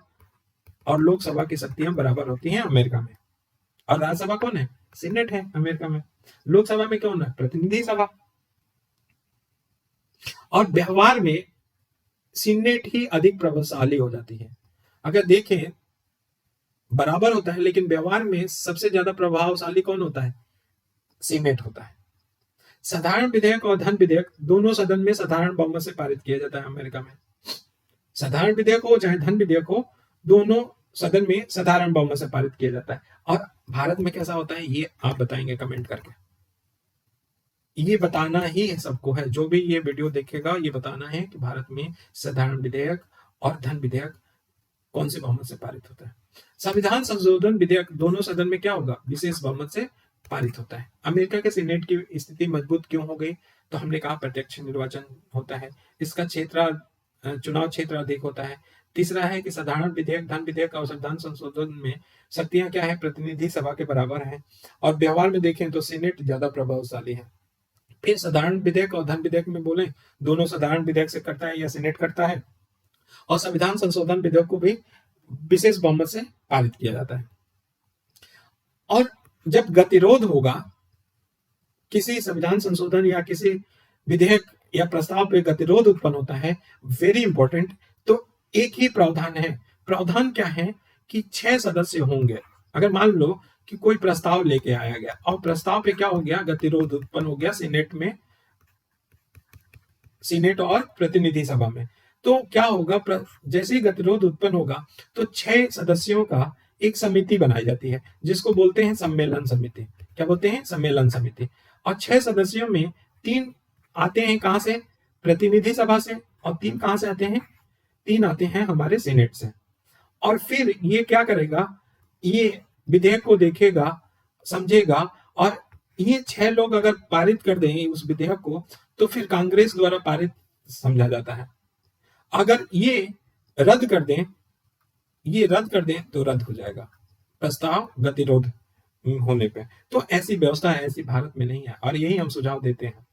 और लोकसभा की शक्तियां बराबर होती हैं अमेरिका में। और राज्यसभा कौन है, सीनेट है अमेरिका में। लोकसभा में कौन है, प्रतिनिधि सभा। और व्यवहार में सीनेट ही अधिक प्रभावशाली हो जाती है। अगर देखें बराबर होता है, लेकिन व्यवहार में सबसे ज्यादा प्रभावशाली कौन होता है, सीनेट होता है। साधारण विधेयक और धन विधेयक दोनों सदन में साधारण बहुमत से पारित किया जाता है अमेरिका में। साधारण विधेयक हो चाहे धन विधेयक हो, दोनों सदन में साधारण बहुमत से पारित किया जाता है। और भारत में कैसा होता है ये आप बताएंगे कमेंट करके। ये बताना ही सबको है, जो भी ये वीडियो देखेगा ये बताना है कि भारत में साधारण विधेयक और धन विधेयक कौन से बहुमत से पारित होता है। संविधान संशोधन विधेयक दोनों सदन में क्या होगा, विशेष बहुमत से पारित होता है। अमेरिका के सीनेट की स्थिति मजबूत क्यों हो गई, तो हमने कहा प्रत्यक्ष निर्वाचन होता है, इसका चुनाव क्षेत्र अधिक होता है। तीसरा है कि साधारण विधेयक, धन विधेयक और संविधान संशोधन में शक्तियां क्या है, प्रतिनिधि सभा के बराबर है। और व्यवहार में देखें तो सीनेट ज्यादा प्रभावशाली है। फिर साधारण विधेयक और धन विधेयक में बोले, दोनों साधारण विधेयक से करता है या सीनेट करता है। और संविधान संशोधन विधेयक को भी विशेष बहुमत से पारित किया जाता है। और जब गतिरोध होगा, किसी संविधान संशोधन या किसी विधेयक या प्रस्ताव पे गतिरोध उत्पन्न होता है, वेरी इंपॉर्टेंट, तो एक ही प्रावधान है। प्रावधान क्या है कि 6 सदस्य होंगे। अगर मान लो कि कोई प्रस्ताव लेके आया गया और प्रस्ताव पे क्या हो गया, गतिरोध उत्पन्न हो गया सीनेट में, सीनेट और प्रतिनिधि सभा में, तो क्या होगा, जैसे ही गतिरोध उत्पन्न होगा तो 6 सदस्यों का एक समिति बनाई जाती है जिसको बोलते हैं सम्मेलन समिति। क्या बोलते हैं, सम्मेलन समिति। और 6 सदस्यों में 3 आते हैं कहां से, प्रतिनिधि सभा से, और 3 कहां से आते हैं, 3 आते हैं हमारे सीनेट से। और फिर ये क्या करेगा, ये विधेयक को देखेगा, समझेगा, और ये 6 लोग अगर पारित कर दें उस विधेयक को तो फिर कांग्रेस द्वारा पारित समझा जाता है। अगर ये रद्द कर दें, ये रद्द कर दें तो रद्द हो जाएगा प्रस्ताव, गतिरोध होने पे। तो ऐसी व्यवस्था है, ऐसी भारत में नहीं है, और यही हम सुझाव देते हैं।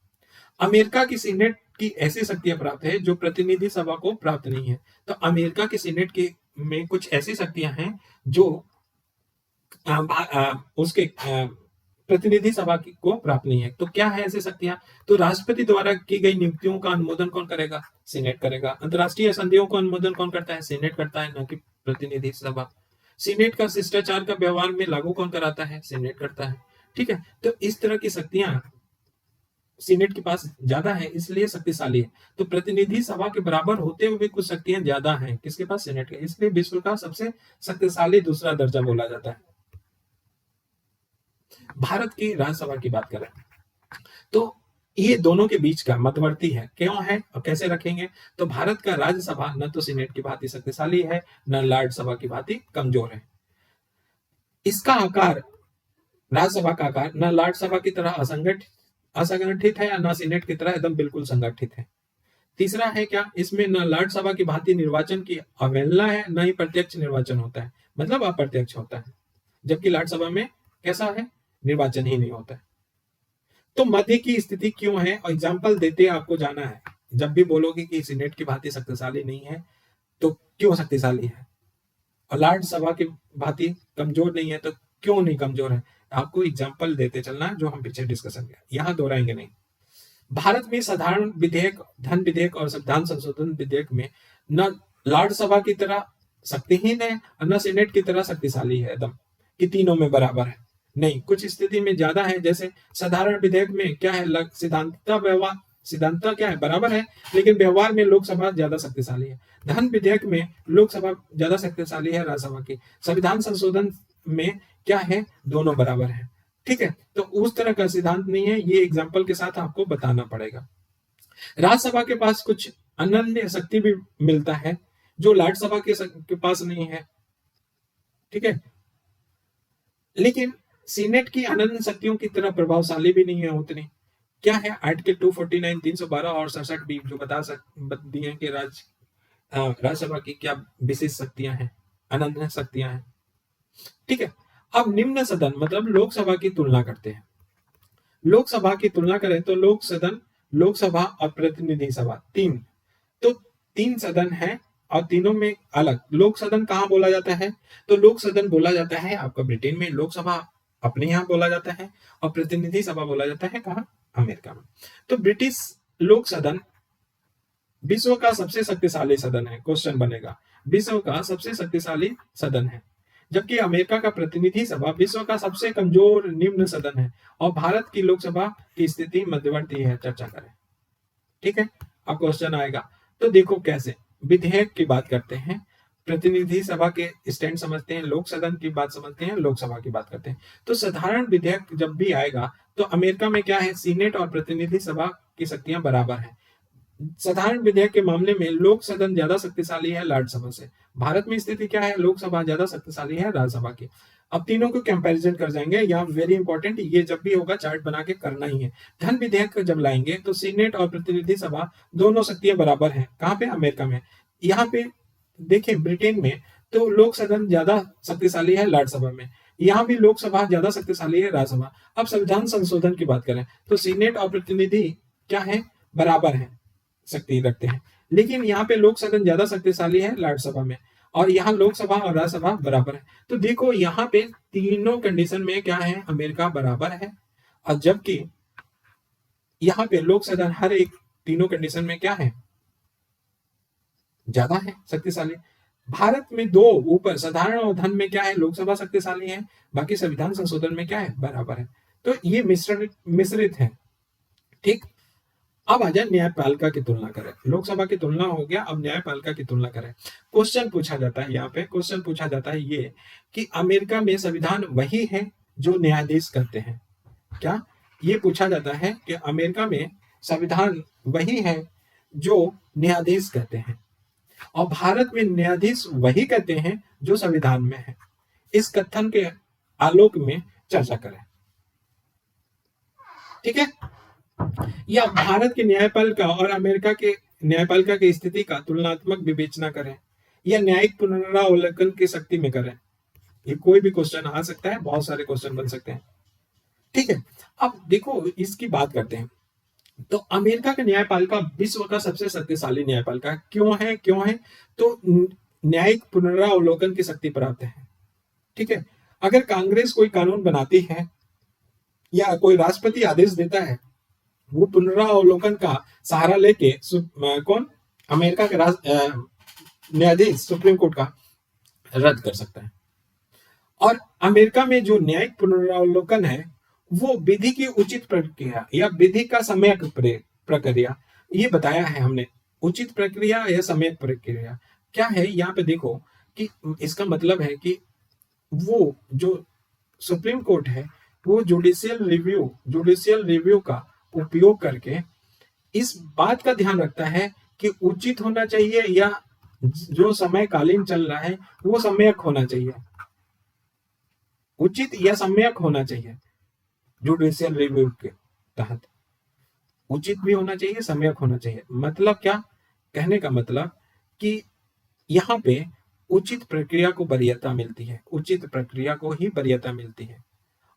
अमेरिका की सीनेट की ऐसी शक्तियां प्राप्त है जो प्रतिनिधि सभा को प्राप्त नहीं है। तो अमेरिका के सीनेट के में कुछ ऐसी शक्तियां हैं जो उसके प्रतिनिधि सभा को प्राप्त नहीं है। तो क्या है ऐसी शक्तियां? तो राष्ट्रपति द्वारा की गई नियुक्तियों का अनुमोदन कौन करेगा? सीनेट करेगा। अंतर्राष्ट्रीय संधियों का अनुमोदन कौन करता है? सीनेट करता है, न कि प्रतिनिधि सभा। सीनेट का शिष्टाचार का व्यवहार में लागू कौन कराता है? सीनेट करता है। ठीक है, तो इस तरह की शक्तियां सीनेट के पास ज्यादा है, इसलिए शक्तिशाली है। तो प्रतिनिधि सभा के बराबर होते हुए कुछ शक्तियां ज्यादा हैं किसके पास? सीनेट के। इसलिए विश्व का सबसे शक्तिशाली दूसरा दर्जा बोला जाता है। भारत की राज्यसभा की बात करें तो ये दोनों के बीच का मध्यवर्ती है। क्यों है और कैसे रखेंगे? तो भारत का राज्यसभा न तो सीनेट की भांति शक्तिशाली है, न राज्यसभा की भांति कमजोर है। इसका आकार, राज्यसभा का आकार, न राज्यसभा की तरह असंगठित है, न सीनेट की तरह एकदम बिल्कुल संगठित है। तीसरा है क्या? इसमें न राज्यसभा की भांति निर्वाचन की अवहेलना है, न ही प्रत्यक्ष निर्वाचन होता है, मतलब अप्रत्यक्ष होता है। जबकि राज्यसभा में कैसा है? निर्वाचन ही नहीं होता है। तो मध्य की स्थिति क्यों है? और एग्जाम्पल देते आपको जाना है। जब भी बोलोगे कि सीनेट की भांति शक्तिशाली नहीं है, तो क्यों शक्तिशाली है? और राज्यसभा की भांति कमजोर नहीं है, तो क्यों नहीं कमजोर है? आपको एग्जाम्पल देते चलना है, जो हम पीछे डिस्कशन किया, यहाँ दोहराएंगे नहीं। भारत में साधारण विधेयक, धन विधेयक और संविधान संशोधन विधेयक में न राज्यसभा की तरह शक्तिहीन है और न सीनेट की तरह शक्तिशाली है एकदम, कि तीनों में बराबर है। नहीं, कुछ स्थिति में ज्यादा है। जैसे साधारण विधेयक में क्या है? सिद्धांतता क्या है? बराबर है, लेकिन व्यवहार में लोकसभा ज्यादा शक्तिशाली है। धन विधेयक में लोकसभा ज्यादा शक्तिशाली है राज्यसभा की। संविधान संशोधन में क्या है? दोनों बराबर है। ठीक है, तो उस तरह का सिद्धांत नहीं है, ये एग्जाम्पल के साथ आपको बताना पड़ेगा। राज्यसभा के पास कुछ अनन्य शक्ति भी मिलता है जो राज्यसभा के पास नहीं है। ठीक है, लेकिन सीनेट की अनन्य शक्तियों की तरह प्रभावशाली भी नहीं है उतनी। क्या है? आर्टिकल 249, 312 और 67 भी जो दिए कि राज्यसभा की क्या विशेष शक्तियां हैं, अनन्य शक्तियां हैं। ठीक है, अब निम्न सदन मतलब लोकसभा की तुलना करते हैं। लोकसभा की तुलना करें तो लोकसभा और प्रतिनिधि सभा तो तीन सदन है, और तीनों में अलग। लोक सदन कहाँ बोला जाता है? तो लोक सदन बोला जाता है आपका ब्रिटेन में, लोकसभा अपने यहाँ बोला जाता है, और प्रतिनिधि सभा बोला जाता है कहाँ? अमेरिका में। तो ब्रिटिश लोक सदन विश्व का सबसे शक्तिशाली सदन है। क्वेश्चन बनेगा, विश्व का सबसे शक्तिशाली सदन है, जबकि अमेरिका का प्रतिनिधि सभा विश्व का सबसे कमजोर निम्न सदन है, और भारत की लोकसभा की स्थिति मध्यवर्ती है। चर्चा करें। ठीक है, अब क्वेश्चन आएगा। तो देखो कैसे, विधेयक की बात करते हैं, प्रतिनिधि सभा के स्टैंड समझते हैं, लोक सदन की बात समझते हैं, लोकसभा की बात करते हैं। तो साधारण विधेयक जब भी आएगा तो अमेरिका में क्या है? सीनेट और प्रतिनिधि सभा की शक्तियां बराबर हैं। साधारण विधेयक के मामले में लोक सदन ज्यादा शक्तिशाली है राज्यसभा से। भारत में स्थिति क्या है? लोकसभा ज्यादा शक्तिशाली है राज्यसभा की। अब तीनों को कंपैरिजन कर जाएंगे, यहाँ वेरी इंपॉर्टेंट, ये जब भी होगा चार्ट बना के करना ही है। धन विधेयक जब लाएंगे तो सीनेट और प्रतिनिधि सभा दोनों शक्तियां बराबर हैं। कहाँ पे? अमेरिका में। यहाँ पे देखिए ब्रिटेन में तो लोक सदन ज्यादा शक्तिशाली है राज्यसभा में, यहाँ भी लोकसभा ज्यादा शक्तिशाली है राज्यसभा। अब संविधान संशोधन की बात करें तो सीनेट और प्रतिनिधि क्या है? बराबर है, शक्ति रखते हैं, लेकिन यहाँ पे लोक सदन ज्यादा शक्तिशाली है राज्यसभा में, और यहाँ लोकसभा और राज्यसभा बराबर है। तो देखो यहाँ पे तीनों कंडीशन में क्या है? अमेरिका बराबर है, और जबकि यहाँ पे लोक सदन हर एक तीनों कंडीशन में क्या है? ज्यादा है, शक्तिशाली। भारत में दो ऊपर साधारण और धन में क्या है? लोकसभा शक्तिशाली है, बाकी संविधान संशोधन में क्या है? बराबर है। तो ये मिश्रित है। ठीक, अब आ जाए न्यायपालिका की तुलना करें। लोकसभा की तुलना हो गया, अब न्यायपालिका की तुलना करें। क्वेश्चन पूछा जाता है, यहाँ पे क्वेश्चन पूछा जाता है ये कि अमेरिका में संविधान वही है जो न्यायाधीश करते हैं। क्या ये पूछा जाता है कि अमेरिका में संविधान वही है जो न्यायाधीश कहते हैं, और भारत में न्यायाधीश वही कहते हैं जो संविधान में है। इस कथन के आलोक में चर्चा करें। ठीक है, या भारत के न्यायपालिका और अमेरिका के न्यायपालिका की स्थिति का तुलनात्मक विवेचना करें, या न्यायिक पुनरावलोकन की शक्ति में करें। ये कोई भी क्वेश्चन आ सकता है, बहुत सारे क्वेश्चन बन सकते हैं, ठीक है। अब देखो इसकी बात करते हैं। तो अमेरिका का न्यायपालिका विश्व का सबसे शक्तिशाली न्यायपालिका क्यों है? तो न्यायिक पुनरावलोकन की शक्ति प्राप्त है, ठीक है। अगर कांग्रेस कोई कानून बनाती है या कोई राष्ट्रपति आदेश देता है, वो पुनरावलोकन का सहारा लेके कौन अमेरिका के न्यायाधीश सुप्रीम कोर्ट का रद्द कर सकता है। और अमेरिका में जो न्यायिक पुनरावलोकन है वो विधि की उचित प्रक्रिया या विधि का सम्यक प्रक्रिया, ये बताया है हमने। उचित प्रक्रिया या सम्यक प्रक्रिया क्या है, यहाँ पे देखो कि इसका मतलब है कि वो जो सुप्रीम कोर्ट है वो जुडिशियल रिव्यू का उपयोग करके इस बात का ध्यान रखता है कि उचित होना चाहिए या जो समयकालीन चल रहा है वो सम्यक होना चाहिए, उचित या सम्यक होना चाहिए। जुडिशियल रिव्यू के तहत उचित भी होना चाहिए, सम्यक होना चाहिए। मतलब क्या कहने का मतलब कि यहाँ पे उचित प्रक्रिया को वरीयता मिलती है, उचित प्रक्रिया को ही वरीयता मिलती है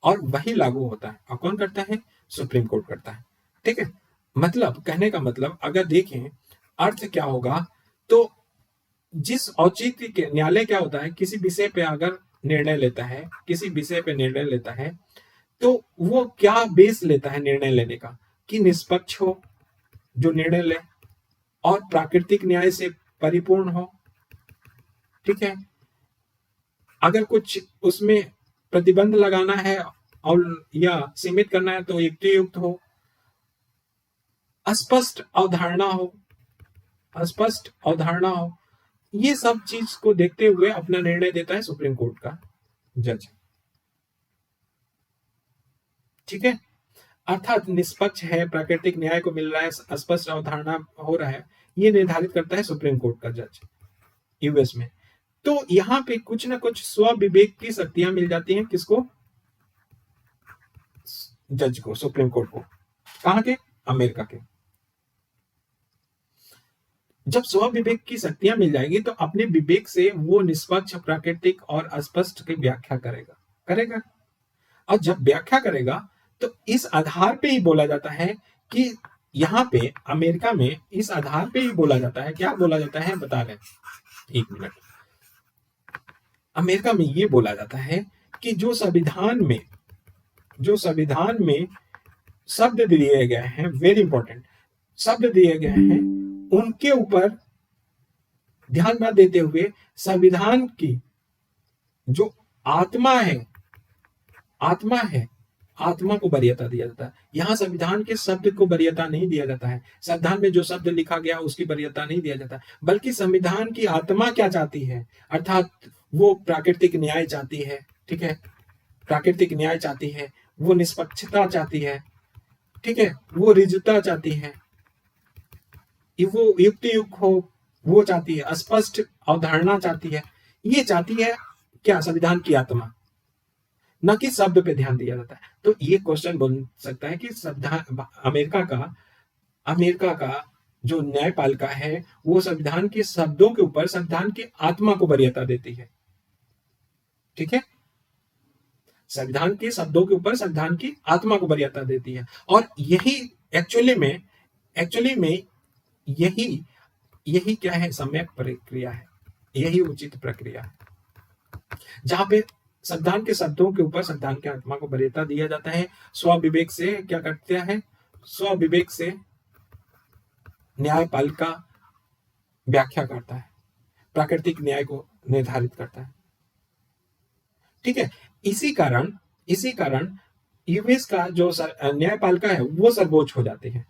और वही लागू होता है। और कौन करता है? सुप्रीम कोर्ट करता है, ठीक है। मतलब कहने का मतलब अगर देखें अर्थ क्या होगा, तो जिस औचित्य के न्यायालय क्या होता है, किसी विषय पे अगर निर्णय लेता है, किसी विषय पे निर्णय लेता है तो वो क्या बेस लेता है निर्णय लेने का, कि निष्पक्ष हो जो निर्णय ले और प्राकृतिक न्याय से परिपूर्ण हो, ठीक है। अगर कुछ उसमें प्रतिबंध लगाना है और या सीमित करना है तो युक्तियुक्त हो, अस्पष्ट अवधारणा हो, ये सब चीज को देखते हुए अपना निर्णय देता है सुप्रीम कोर्ट का जज, ठीक है। अर्थात निष्पक्ष है, प्राकृतिक न्याय को मिल रहा है, स्पष्ट अवधारणा हो रहा है, ये निर्धारित करता है सुप्रीम कोर्ट का जज यूएस में। तो यहाँ पे कुछ ना कुछ स्व विवेक की शक्तियां मिल जाती हैं किसको? जज को, सुप्रीम कोर्ट को। कहां के? अमेरिका के। जब स्व विवेक की शक्तियां मिल जाएगी तो अपने विवेक से वो निष्पक्ष, प्राकृतिक और अस्पष्ट की व्याख्या करेगा। और जब व्याख्या करेगा तो इस आधार पे ही बोला जाता है कि यहाँ पे अमेरिका में इस आधार पे ही बोला जाता है, क्या बोला जाता है बता रहे, एक मिनट। अमेरिका में ये बोला जाता है कि जो संविधान में शब्द दिए गए हैं, वेरी इंपॉर्टेंट शब्द दिए गए हैं, उनके ऊपर ध्यान न देते हुए संविधान की जो आत्मा है, आत्मा को वरीयता दिया जाता है। यहाँ संविधान के शब्द को वरीयता नहीं दिया जाता है, संविधान में जो शब्द लिखा गया उसकी वरीयता नहीं दिया जाता, बल्कि संविधान की आत्मा क्या चाहती है, अर्थात वो प्राकृतिक न्याय चाहती है, ठीक है। प्राकृतिक न्याय चाहती है, वो निष्पक्षता चाहती है, ठीक है, वो रिजता चाहती है, वो युक्त हो वो चाहती है, स्पष्ट अवधारणा चाहती है, ये चाहती है क्या? संविधान की आत्मा, न कि शब्द पे ध्यान दिया जाता है। तो ये क्वेश्चन बन सकता है कि संविधान अमेरिका का जो न्यायपालिका है वो संविधान के शब्दों के ऊपर संविधान की आत्मा को वरीयता देती है, ठीक है। संविधान के शब्दों के ऊपर संविधान की आत्मा को वरीयता देती है। और यही एक्चुअली में यही क्या है? सम्यक प्रक्रिया है, यही उचित प्रक्रिया है, जहां पे संविधान के शब्दों के ऊपर संविधान की आत्मा को वरीयता दिया जाता है। स्व विवेक से क्या करते हैं? स्व विवेक से न्यायपालिका व्याख्या करता है, प्राकृतिक न्याय को निर्धारित करता है, ठीक है। इसी कारण यूएस का जो न्यायपालिका है वो सर्वोच्च हो जाते हैं।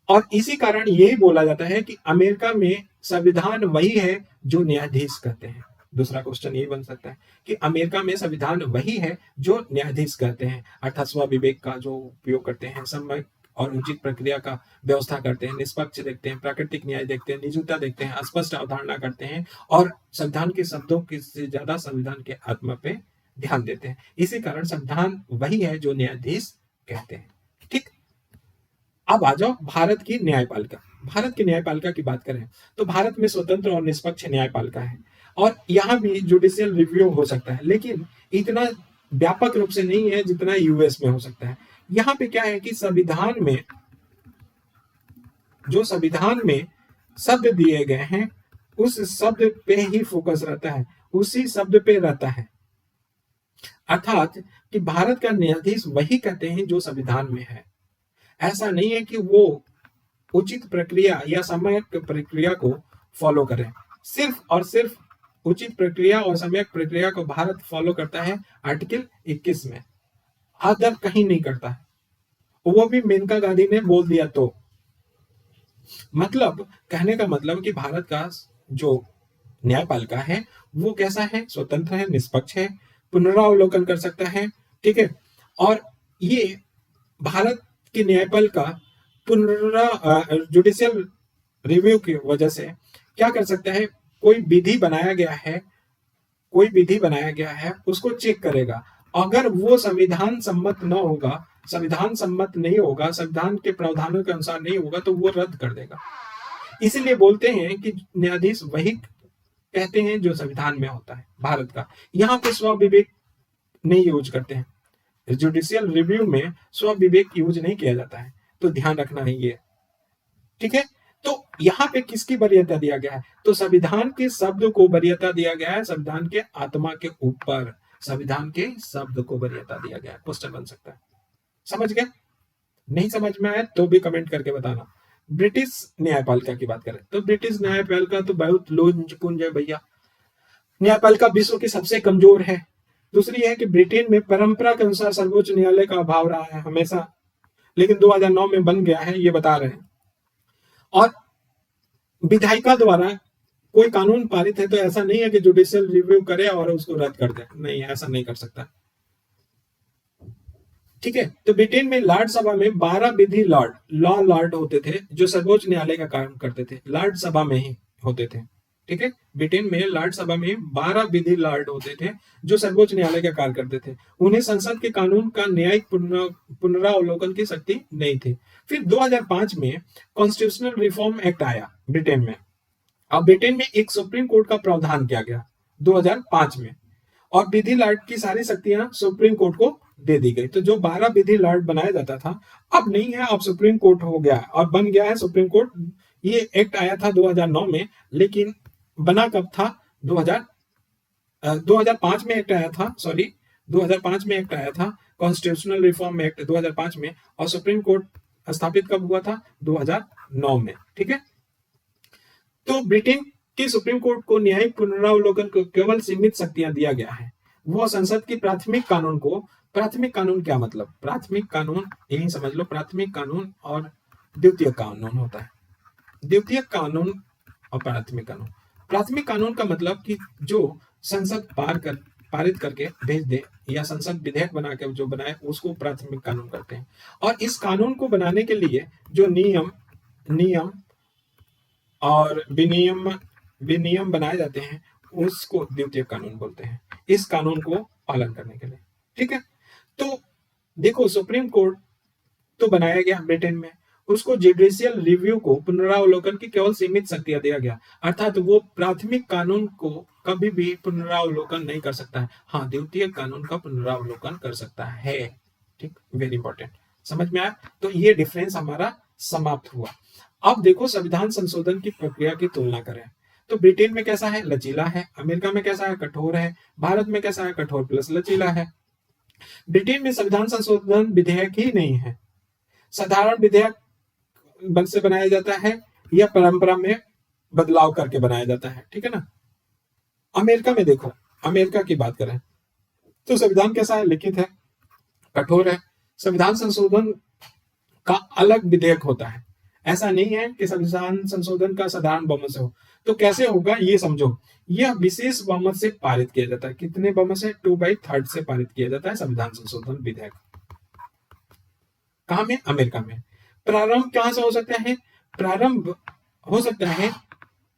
और इसी कारण यही बोला जाता है कि अमेरिका में संविधान वही है जो न्यायाधीश कहते हैं। दूसरा क्वेश्चन ये बन सकता है कि अमेरिका में संविधान वही है जो न्यायाधीश कहते हैं, अर्थात स्व विवेक का जो उपयोग करते हैं, समय और उचित प्रक्रिया का व्यवस्था करते हैं, निष्पक्ष देखते हैं, प्राकृतिक न्याय देखते हैं, निजुता देखते हैं, स्पष्ट अवधारणा करते हैं और संविधान के शब्दों से ज्यादा संविधान के आत्मा पे ध्यान देते हैं। इसी कारण संविधान वही है जो न्यायाधीश कहते हैं, ठीक। अब आ जाओ भारत की न्यायपालिका की बात करें तो भारत में स्वतंत्र और निष्पक्ष न्यायपालिका है। और यहाँ भी जुडिशियल रिव्यू हो सकता है, लेकिन इतना व्यापक रूप से नहीं है जितना यूएस में हो सकता है। यहाँ पे क्या है कि संविधान में जो संविधान में शब्द दिए गए हैं उस शब्द पे ही फोकस रहता है, उसी शब्द पे रहता है। अर्थात कि भारत का न्यायाधीश वही कहते हैं जो संविधान में है। ऐसा नहीं है कि वो उचित प्रक्रिया या सम्यक प्रक्रिया को फॉलो करें। सिर्फ और सिर्फ उचित प्रक्रिया और सम्यक प्रक्रिया को भारत फॉलो करता है आर्टिकल 21 में, अदर कहीं नहीं करता है। वो भी मेनका गांधी ने बोल दिया तो मतलब कहने का मतलब कि भारत का जो न्यायपालिका है वो कैसा है, स्वतंत्र है, निष्पक्ष है, पुनरावलोकन कर सकता है, ठीक है। और ये भारत की न्यायपालिका जुडिशियल रिव्यू की वजह से क्या कर सकता है, कोई विधि बनाया गया है उसको चेक करेगा। अगर वो संविधान सम्मत न होगा, संविधान सम्मत नहीं होगा, संविधान के प्रावधानों के अनुसार नहीं होगा, तो वो रद्द कर देगा। इसीलिए बोलते हैं कि न्यायाधीश वही कहते हैं जो संविधान में होता है भारत का। यहाँ पे स्व विवेक नहीं यूज करते हैं, जुडिशियल रिव्यू में स्व विवेक यूज नहीं किया जाता है, तो ध्यान रखना है ये, ठीक है। तो यहाँ पे किसकी वरीयता दिया गया है, तो संविधान के शब्द को वरीयता दिया गया है, संविधान के आत्मा के ऊपर संविधान के शब्द को वरीयता दिया गया है। क्वेश्चन बन सकता है, समझ गए? नहीं समझ में आया तो भी कमेंट करके बताना। ब्रिटिश न्यायपालिका की बात करें तो ब्रिटिश न्यायपालिका तो बहुत लोज पुंज है भैया, न्यायपालिका विश्व की सबसे कमजोर है। दूसरी है कि ब्रिटेन में परंपरा के अनुसार सर्वोच्च न्यायालय का अभाव रहा है हमेशा, लेकिन 2009 में बन गया है, ये बता रहे हैं। और विधायिका द्वारा कोई कानून पारित है तो ऐसा नहीं है कि जुडिशियल रिव्यू करे और उसको रद्द कर दे, नहीं, ऐसा नहीं कर सकता, ठीक है। तो ब्रिटेन में लॉर्ड सभा में 12 विधि लॉर्ड होते थे जो सर्वोच्च न्यायालय का काम करते थे, लॉर्ड सभा में ही होते थे, ठीक है। ब्रिटेन में लॉर्ड सभा में 12 विधि लॉर्ड होते थे जो सर्वोच्च न्यायालय का कार्य करते थे। उन्हें संसद के कानून का न्यायिक पुनरावलोकन की शक्ति नहीं थी। फिर 2005 में कॉन्स्टिट्यूशनल रिफॉर्म एक्ट आया ब्रिटेन में। अब ब्रिटेन में एक सुप्रीम कोर्ट का प्रावधान किया गया 2005 में, और विधि लॉर्ड की सारी शक्तियां सुप्रीम कोर्ट को दे दी गई। तो जो 12 विधि लॉर्ड बनाया जाता था अब नहीं है, अब सुप्रीम कोर्ट हो गया और बन गया है सुप्रीम कोर्ट। ये एक्ट आया था 2009 में, लेकिन बना कब था? 2005 में एक्ट आया था, सॉरी 2005 में एक्ट आया था, कॉन्स्टिट्यूशनल रिफॉर्म एक्ट 2005 में, और सुप्रीम कोर्ट स्थापित कब हुआ था? 2009 में, ठीक है। तो ब्रिटेन के सुप्रीम कोर्ट को न्यायिक पुनरावलोकन को केवल सीमित शक्तियां दिया गया है। वो संसद की प्राथमिक कानून को, प्राथमिक कानून क्या मतलब? प्राथमिक कानून यही समझ लो, प्राथमिक कानून और द्वितीय कानून होता है। द्वितीय कानून और प्राथमिक कानून। प्राथमिक कानून का मतलब कि जो संसद पारित करके भेज दे या संसद विधेयक बना के जो बनाए उसको प्राथमिक कानून करते हैं। और इस कानून को बनाने के लिए जो नियम और विनियम बनाए जाते हैं उसको द्वितीय कानून बोलते हैं, इस कानून को पालन करने के लिए, ठीक है। तो देखो सुप्रीम कोर्ट तो बनाया गया ब्रिटेन में, उसको जुडिशियल रिव्यू को पुनरावलोकन की केवल सीमित शक्तियां दिया गया, अर्थात वो प्राथमिक कानून को कभी भी पुनरावलोकन नहीं कर सकता है। हाँ, द्वितीय कानून का पुनरावलोकन कर सकता है, ठीक, वेरी इंपॉर्टेंट, समझ में आया? तो ये डिफरेंस हमारा समाप्त हुआ। अब देखो संविधान संशोधन की प्रक्रिया की तुलना करें तो ब्रिटेन में कैसा है? लचीला है। अमेरिका में कैसा है? कठोर है। भारत में कैसा है? कठोर प्लस लचीला है। ब्रिटेन में संविधान संशोधन विधेयक ही नहीं है, साधारण विधेयक से बनाया जाता है या परंपरा में बदलाव करके बनाया जाता है, ठीक है ना। अमेरिका में देखो, अमेरिका की बात करें तो संविधान कैसा है? लिखित है, कठोर है। संविधान संशोधन का अलग विधेयक होता है, ऐसा नहीं है कि संविधान संशोधन का साधारण बहुमत से हो। तो कैसे होगा ये समझो, यह विशेष बहुमत से पारित किया जाता है। कितने बहुमत से? 2/3 से पारित किया जाता है संविधान संशोधन विधेयक। कहां में? अमेरिका में। प्रारंभ कहां से हो सकता है? प्रारंभ हो सकता है,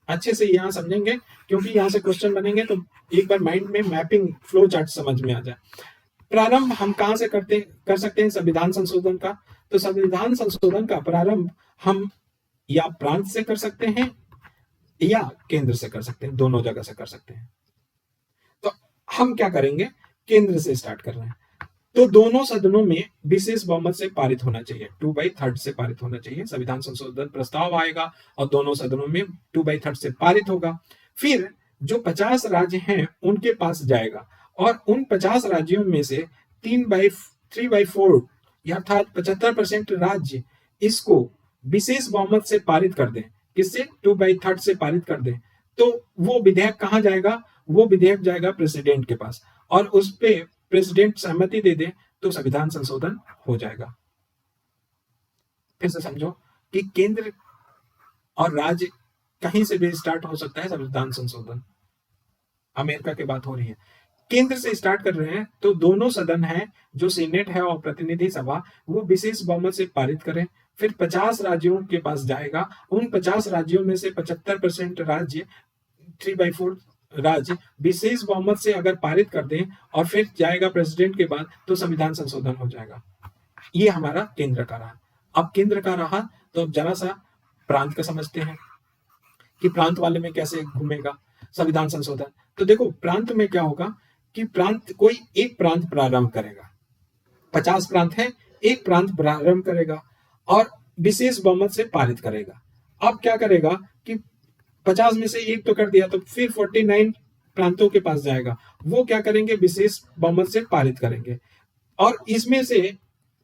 अच्छे से यहां समझेंगे क्योंकि यहां से क्वेश्चन बनेंगे तो एक बार माइंड में मैपिंग फ्लो चार्ट समझ में आ जाए। प्रारंभ हम कहां से कर सकते हैं संविधान संशोधन का? तो संविधान संशोधन का प्रारंभ हम या प्रांत से कर सकते हैं या केंद्र से कर सकते हैं, दोनों जगह से कर सकते हैं। तो हम क्या करेंगे, केंद्र से स्टार्ट कर रहे हैं। तो दोनों सदनों में विशेष बहुमत से पारित होना चाहिए, 2/3 से पारित होना चाहिए। संविधान संशोधन प्रस्ताव आएगा और दोनों सदनों में 2/3 से पारित होगा। फिर जो 50 राज्य हैं उनके पास जाएगा और उन 50 राज्यों में से 3/4 अर्थात 75% राज्य इसको विशेष बहुमत से पारित कर दें। किससे? 2/3 से पारित कर दें। तो वो विधेयक कहां जाएगा? वो विधेयक जाएगा प्रेसिडेंट के पास और उस पे प्रेसिडेंट सहमति दे दे तो संविधान संशोधन हो जाएगा। फिर से समझो कि केंद्र और राज्य कहीं से भी स्टार्ट हो सकता है संविधान संशोधन। अमेरिका की बात हो रही है, केंद्र से स्टार्ट कर रहे हैं तो दोनों सदन है, जो सीनेट है और प्रतिनिधि सभा, वो विशेष बहुमत से पारित करें। फिर 50 राज्यों के पास जाएगा, उन 50 राज्यों में से 75% राज्य, 3/4 राज्य विशेष बहुमत से अगर पारित कर दें और फिर जाएगा प्रेसिडेंट के बाद तो संविधान संशोधन हो जाएगा। ये हमारा केंद्र का रहा। अब केंद्र का रहा तो अब जरा सा प्रांत का समझते हैं कि प्रांत वाले में कैसे घूमेगा संविधान संशोधन। तो देखो प्रांत में क्या होगा कि प्रांत, कोई एक प्रांत प्रारंभ करेगा, 50 प्रांत है, एक प्रांत प्रारंभ करेगा और विशेष बहुमत से पारित करेगा। अब क्या करेगा कि 50 में से एक तो कर दिया, तो फिर 49 प्रांतों के पास जाएगा, वो क्या करेंगे? विशेष बहुमत से पारित करेंगे। और इसमें से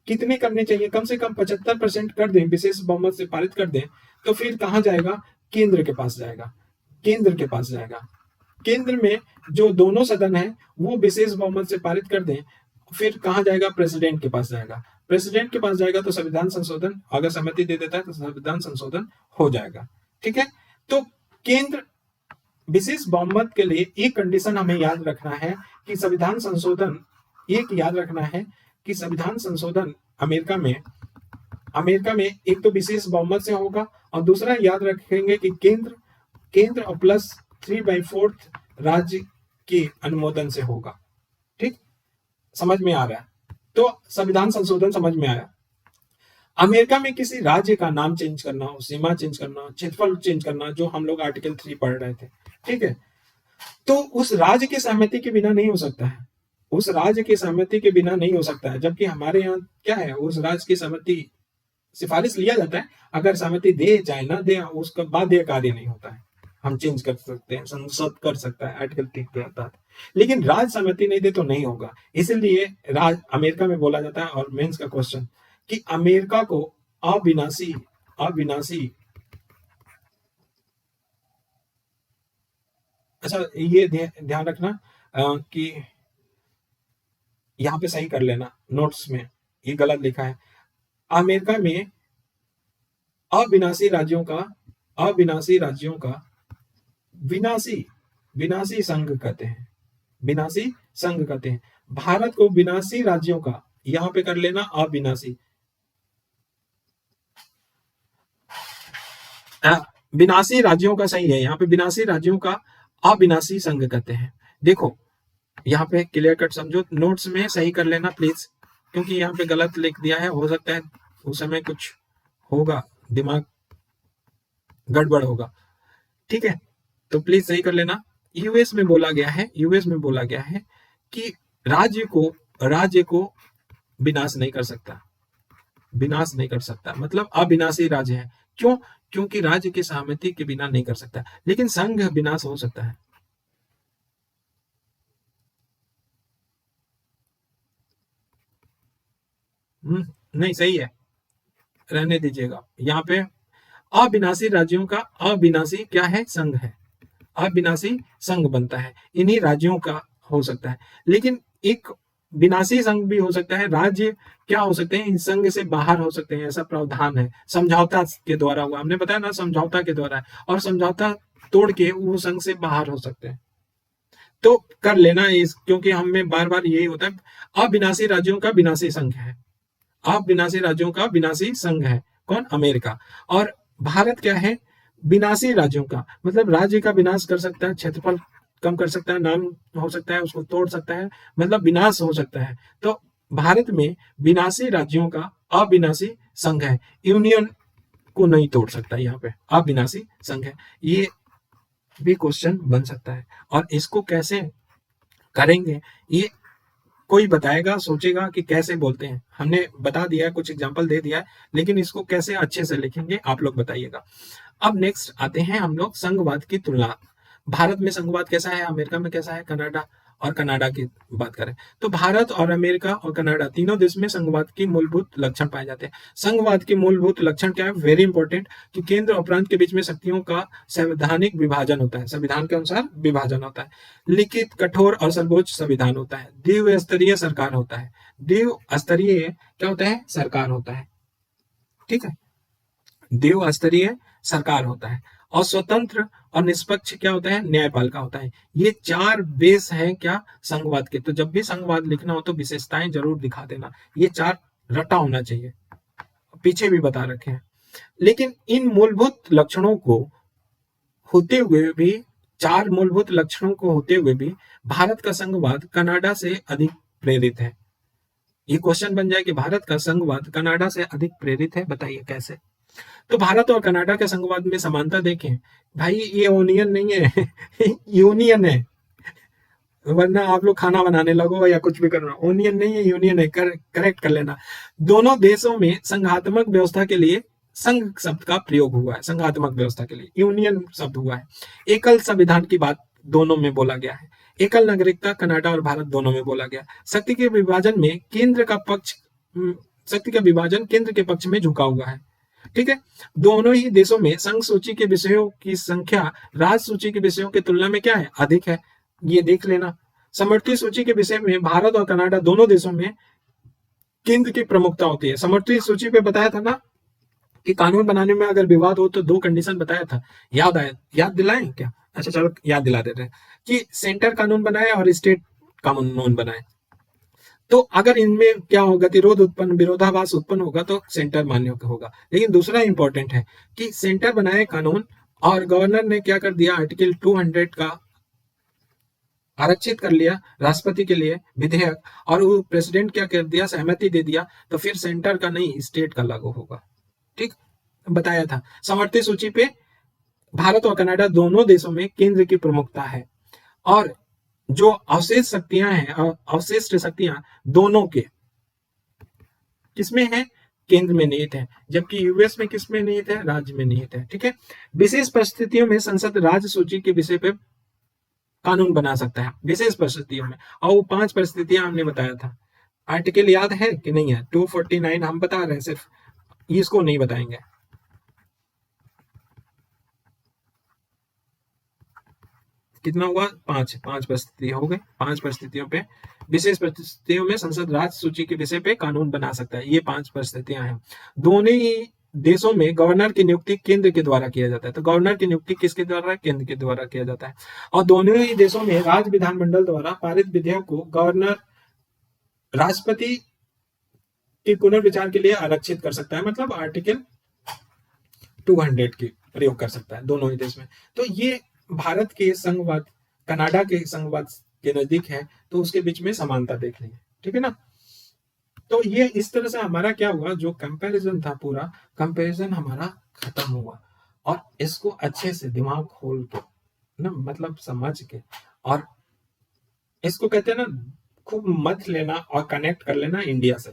कितने करने चाहिए? कम से कम 75% कर दें, विशेष बहुमत से पारित कर दें, तो फिर कहां जाएगा? केंद्र के पास जाएगा। केंद्र के पास जाएगा, केंद्र में जो दोनों सदन है वो विशेष बहुमत से पारित कर दें, फिर कहां जाएगा? प्रेसिडेंट के पास जाएगा। प्रेसिडेंट के पास जाएगा तो संविधान संशोधन, अगर सहमति दे देता है तो संविधान संशोधन हो जाएगा। ठीक है, तो केंद्र विशेष बहुमत के लिए एक कंडीशन हमें याद रखना है कि संविधान संशोधन, एक याद रखना है कि संविधान संशोधन अमेरिका में एक तो विशेष बहुमत से होगा और दूसरा याद रखेंगे कि केंद्र और प्लस 3/4 राज्य के अनुमोदन से होगा। ठीक, समझ में आ रहा है? तो संविधान संशोधन समझ में आया। अमेरिका में किसी राज्य का नाम चेंज करना हो, सीमा चेंज करना हो, क्षेत्रफल चेंज करना, जो हम लोग आर्टिकल 3 पढ़ रहे थे, ठीक है, तो उस राज्य की सहमति के बिना नहीं हो सकता है। उस राज्य की सहमति के बिना नहीं हो सकता है। जबकि हमारे यहाँ क्या है, उस राज्य की सहमति, सिफारिश लिया जाता है, अगर सहमति दे चाहे ना दे उसका बाध्य कार्य नहीं होता है, हम चेंज कर सकते हैं, संसद कर सकता है आर्टिकल 3 के तहत। लेकिन राज्य सहमति नहीं दे तो नहीं होगा। इसलिए अमेरिका में बोला जाता है, और मेंस का क्वेश्चन, कि अमेरिका को अविनाशी अच्छा ये ध्यान रखना कि यहाँ पे सही कर लेना, नोट्स में ये गलत लिखा है। अमेरिका में अविनाशी राज्यों का विनाशी संघ कहते हैं, विनाशी संघ कहते हैं। भारत को विनाशी राज्यों का, यहां पे कर लेना अविनाशी, विनाशी राज्यों का सही है, यहाँ पे विनाशी राज्यों का अविनाशी संघ कहते हैं। देखो यहाँ पे क्लियर कट समझो, नोट्स में सही कर लेना प्लीज, क्योंकि यहाँ पे गलत लिख दिया है, हो सकता है उस समय कुछ होगा, दिमाग गड़बड़ होगा। ठीक है, तो प्लीज सही कर लेना। यूएस में बोला गया है कि राज्य को विनाश नहीं कर सकता, मतलब अविनाशी राज्य है। क्यों? क्योंकि राज्य की सहमति के बिना नहीं कर सकता, लेकिन संघ विनाश हो सकता है। नहीं सही है, रहने दीजिएगा। यहाँ पे अविनाशी राज्यों का अविनाशी क्या है? संघ है, अविनाशी संघ बनता है, इन्हीं राज्यों का हो सकता है। लेकिन एक विनाशी संघ भी हो सकता है, राज्य क्या हो सकते हैं? इन संघ से बाहर हो सकते हैं, ऐसा प्रावधान है, समझौता के द्वारा हुआ, हमने बताया ना, समझौता के द्वारा, और समझौता तोड़ के वो संघ से बाहर हो सकते हैं। तो कर लेना इस, क्योंकि हमें बार बार यही होता है, अविनाशी राज्यों का विनाशी संघ है, अविनाशी राज्यों का विनाशी संघ है। कौन? अमेरिका। और भारत क्या है? विनाशी राज्यों का, मतलब राज्य का विनाश कर सकता है, क्षेत्रफल कम कर सकता है, नाम हो सकता है, उसको तोड़ सकता है, मतलब विनाश हो सकता है। तो भारत में विनाशी राज्यों का अविनाशी संघ है, यूनियन को नहीं तोड़ सकता, यहाँ पे अविनाशी संघ है। ये भी क्वेश्चन बन सकता है। और इसको कैसे करेंगे ये कोई बताएगा, सोचेगा कि कैसे बोलते हैं। हमने बता दिया है, कुछ एग्जांपल दे दिया है, लेकिन इसको कैसे अच्छे से लिखेंगे आप लोग बताइएगा। अब नेक्स्ट आते हैं हम लोग संघवाद की तुलना। भारत में संघवाद कैसा है, अमेरिका में कैसा है, कनाडा और कनाडा की बात करें तो भारत और अमेरिका और कनाडा तीनों देश में संघवाद की मूलभूत लक्षण पाए जाते हैं। संघवाद की मूलभूत लक्षण क्या है, वेरी इंपॉर्टेंट, कि केंद्र और प्रांत के बीच में शक्तियों का संवैधानिक विभाजन होता है, संविधान के अनुसार विभाजन होता है, लिखित कठोर और सर्वोच्च संविधान होता है, द्विस्तरीय सरकार होता है, द्विस्तरीय क्या होता है, सरकार होता है, ठीक है, द्विस्तरीय सरकार होता है, और स्वतंत्र और निष्पक्ष क्या होता है, न्यायपालिका होता है। ये चार बेस हैं क्या, संघवाद के। तो जब भी संघवाद लिखना हो तो विशेषताएं जरूर दिखा देना, ये चार रटा होना चाहिए, पीछे भी बता रखे हैं। लेकिन इन मूलभूत लक्षणों को होते हुए भी, चार मूलभूत लक्षणों को होते हुए भी भारत का संघवाद कनाडा से अधिक प्रेरित है। ये क्वेश्चन बन जाए कि भारत का संघवाद कनाडा से अधिक प्रेरित है, बताइए कैसे। तो भारत और कनाडा के संघवाद में समानता देखें, भाई ये ओनियन नहीं है यूनियन है, वरना आप लोग खाना बनाने लगो या कुछ भी करना, ओनियन नहीं है यूनियन है, करेक्ट कर लेना। दोनों देशों में संघात्मक व्यवस्था के लिए संघ शब्द का प्रयोग हुआ है, संघात्मक व्यवस्था के लिए यूनियन शब्द हुआ है। एकल संविधान की बात दोनों में बोला गया है, एकल नागरिकता कनाडा और भारत दोनों में बोला गया। शक्ति के विभाजन में केंद्र का पक्ष, शक्ति का विभाजन केंद्र के पक्ष में झुका हुआ है, ठीक है। दोनों ही देशों में संघ सूची के विषयों की संख्या राज्य सूची के विषयों की तुलना में क्या है, अधिक है, ये देख लेना। समवर्ती सूची के विषय में भारत और कनाडा दोनों देशों में केंद्र की प्रमुखता होती है। समवर्ती सूची पे बताया था ना कि कानून बनाने में अगर विवाद हो तो दो कंडीशन बताया था, याद आया, याद दिलाएं क्या, अच्छा चलो याद दिला देते हैं कि सेंटर कानून बनाए और स्टेट कानून बनाए। तो अगर इनमें क्या हो, गतिरोध उत्पन्न, विरोधाभास उत्पन्न होगा तो सेंटर मान्य होगा। लेकिन दूसरा इंपॉर्टेंट है कि सेंटर बनाए कानून और गवर्नर ने क्या कर दिया, आर्टिकल 200 का आरक्षित कर लिया राष्ट्रपति के लिए विधेयक, और वो प्रेसिडेंट क्या कर दिया, सहमति दे दिया, तो फिर सेंटर का नहीं स्टेट का लागू होगा, ठीक, बताया था। समवर्ती सूची पे भारत और कनाडा दोनों देशों में केंद्र की प्रमुखता है, और जो अवशेष शक्तियां हैं, अवशिष्ट शक्तियां दोनों के किसमें है, केंद्र में निहित है, जबकि यूएस में किसमें निहित है, राज्य में निहित है, ठीक है। विशेष परिस्थितियों में संसद राज्य सूची के विषय पे कानून बना सकता है, विशेष परिस्थितियों में, और वो 5 परिस्थितियां हमने बताया था। आर्टिकल याद है कि नहीं है, 249 हम बता रहे हैं, सिर्फ इसको नहीं बताएंगे। कितना हुआ, 5 परिस्थिति हो गए, 5 परिस्थितियों पे, विशेष परिस्थितियों में संसद राज्य सूची के विषय पे कानून बना सकता है, ये 5 परिस्थितियां हैं। दोनों ही देशों में गवर्नर की नियुक्ति केंद्र के द्वारा किया जाता है, तो गवर्नर की नियुक्ति किसके द्वारा, केंद्र के द्वारा किया जाता है। और दोनों ही देशों में राज्य विधानमंडल द्वारा पारित विधेयक को गवर्नर राष्ट्रपति के पुनर्विचार के लिए आरक्षित कर सकता है, मतलब आर्टिकल 200 की प्रयोग कर सकता है दोनों ही देश में। तो ये भारत के संघवाद कनाडा के संघवाद के नजदीक है, तो उसके बीच में समानता देख ली, ठीक है ना। तो ये इस तरह से हमारा क्या हुआ, जो कंपैरिजन था, पूरा कंपैरिजन हमारा खत्म हुआ। और इसको अच्छे से दिमाग खोल के ना, मतलब समझ के, और इसको कहते हैं ना, खूब मत लेना और कनेक्ट कर लेना इंडिया से।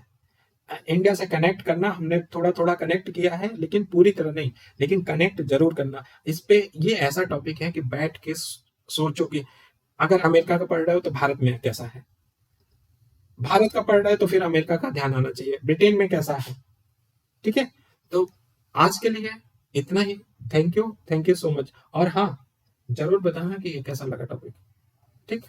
इंडिया से कनेक्ट करना, हमने थोड़ा थोड़ा कनेक्ट किया है, लेकिन पूरी तरह नहीं, लेकिन कनेक्ट जरूर करना इस पे। ये ऐसा टॉपिक है कि बैठ के सोचो कि अगर अमेरिका का पढ़ रहे हो तो भारत में कैसा है, भारत का पढ़ रहे हो तो फिर अमेरिका का ध्यान आना चाहिए, ब्रिटेन में कैसा है, ठीक है। तो आज के लिए इतना ही, थैंक यू सो मच। और हाँ, जरूर बताना कि कैसा लगा टॉपिक, ठीक।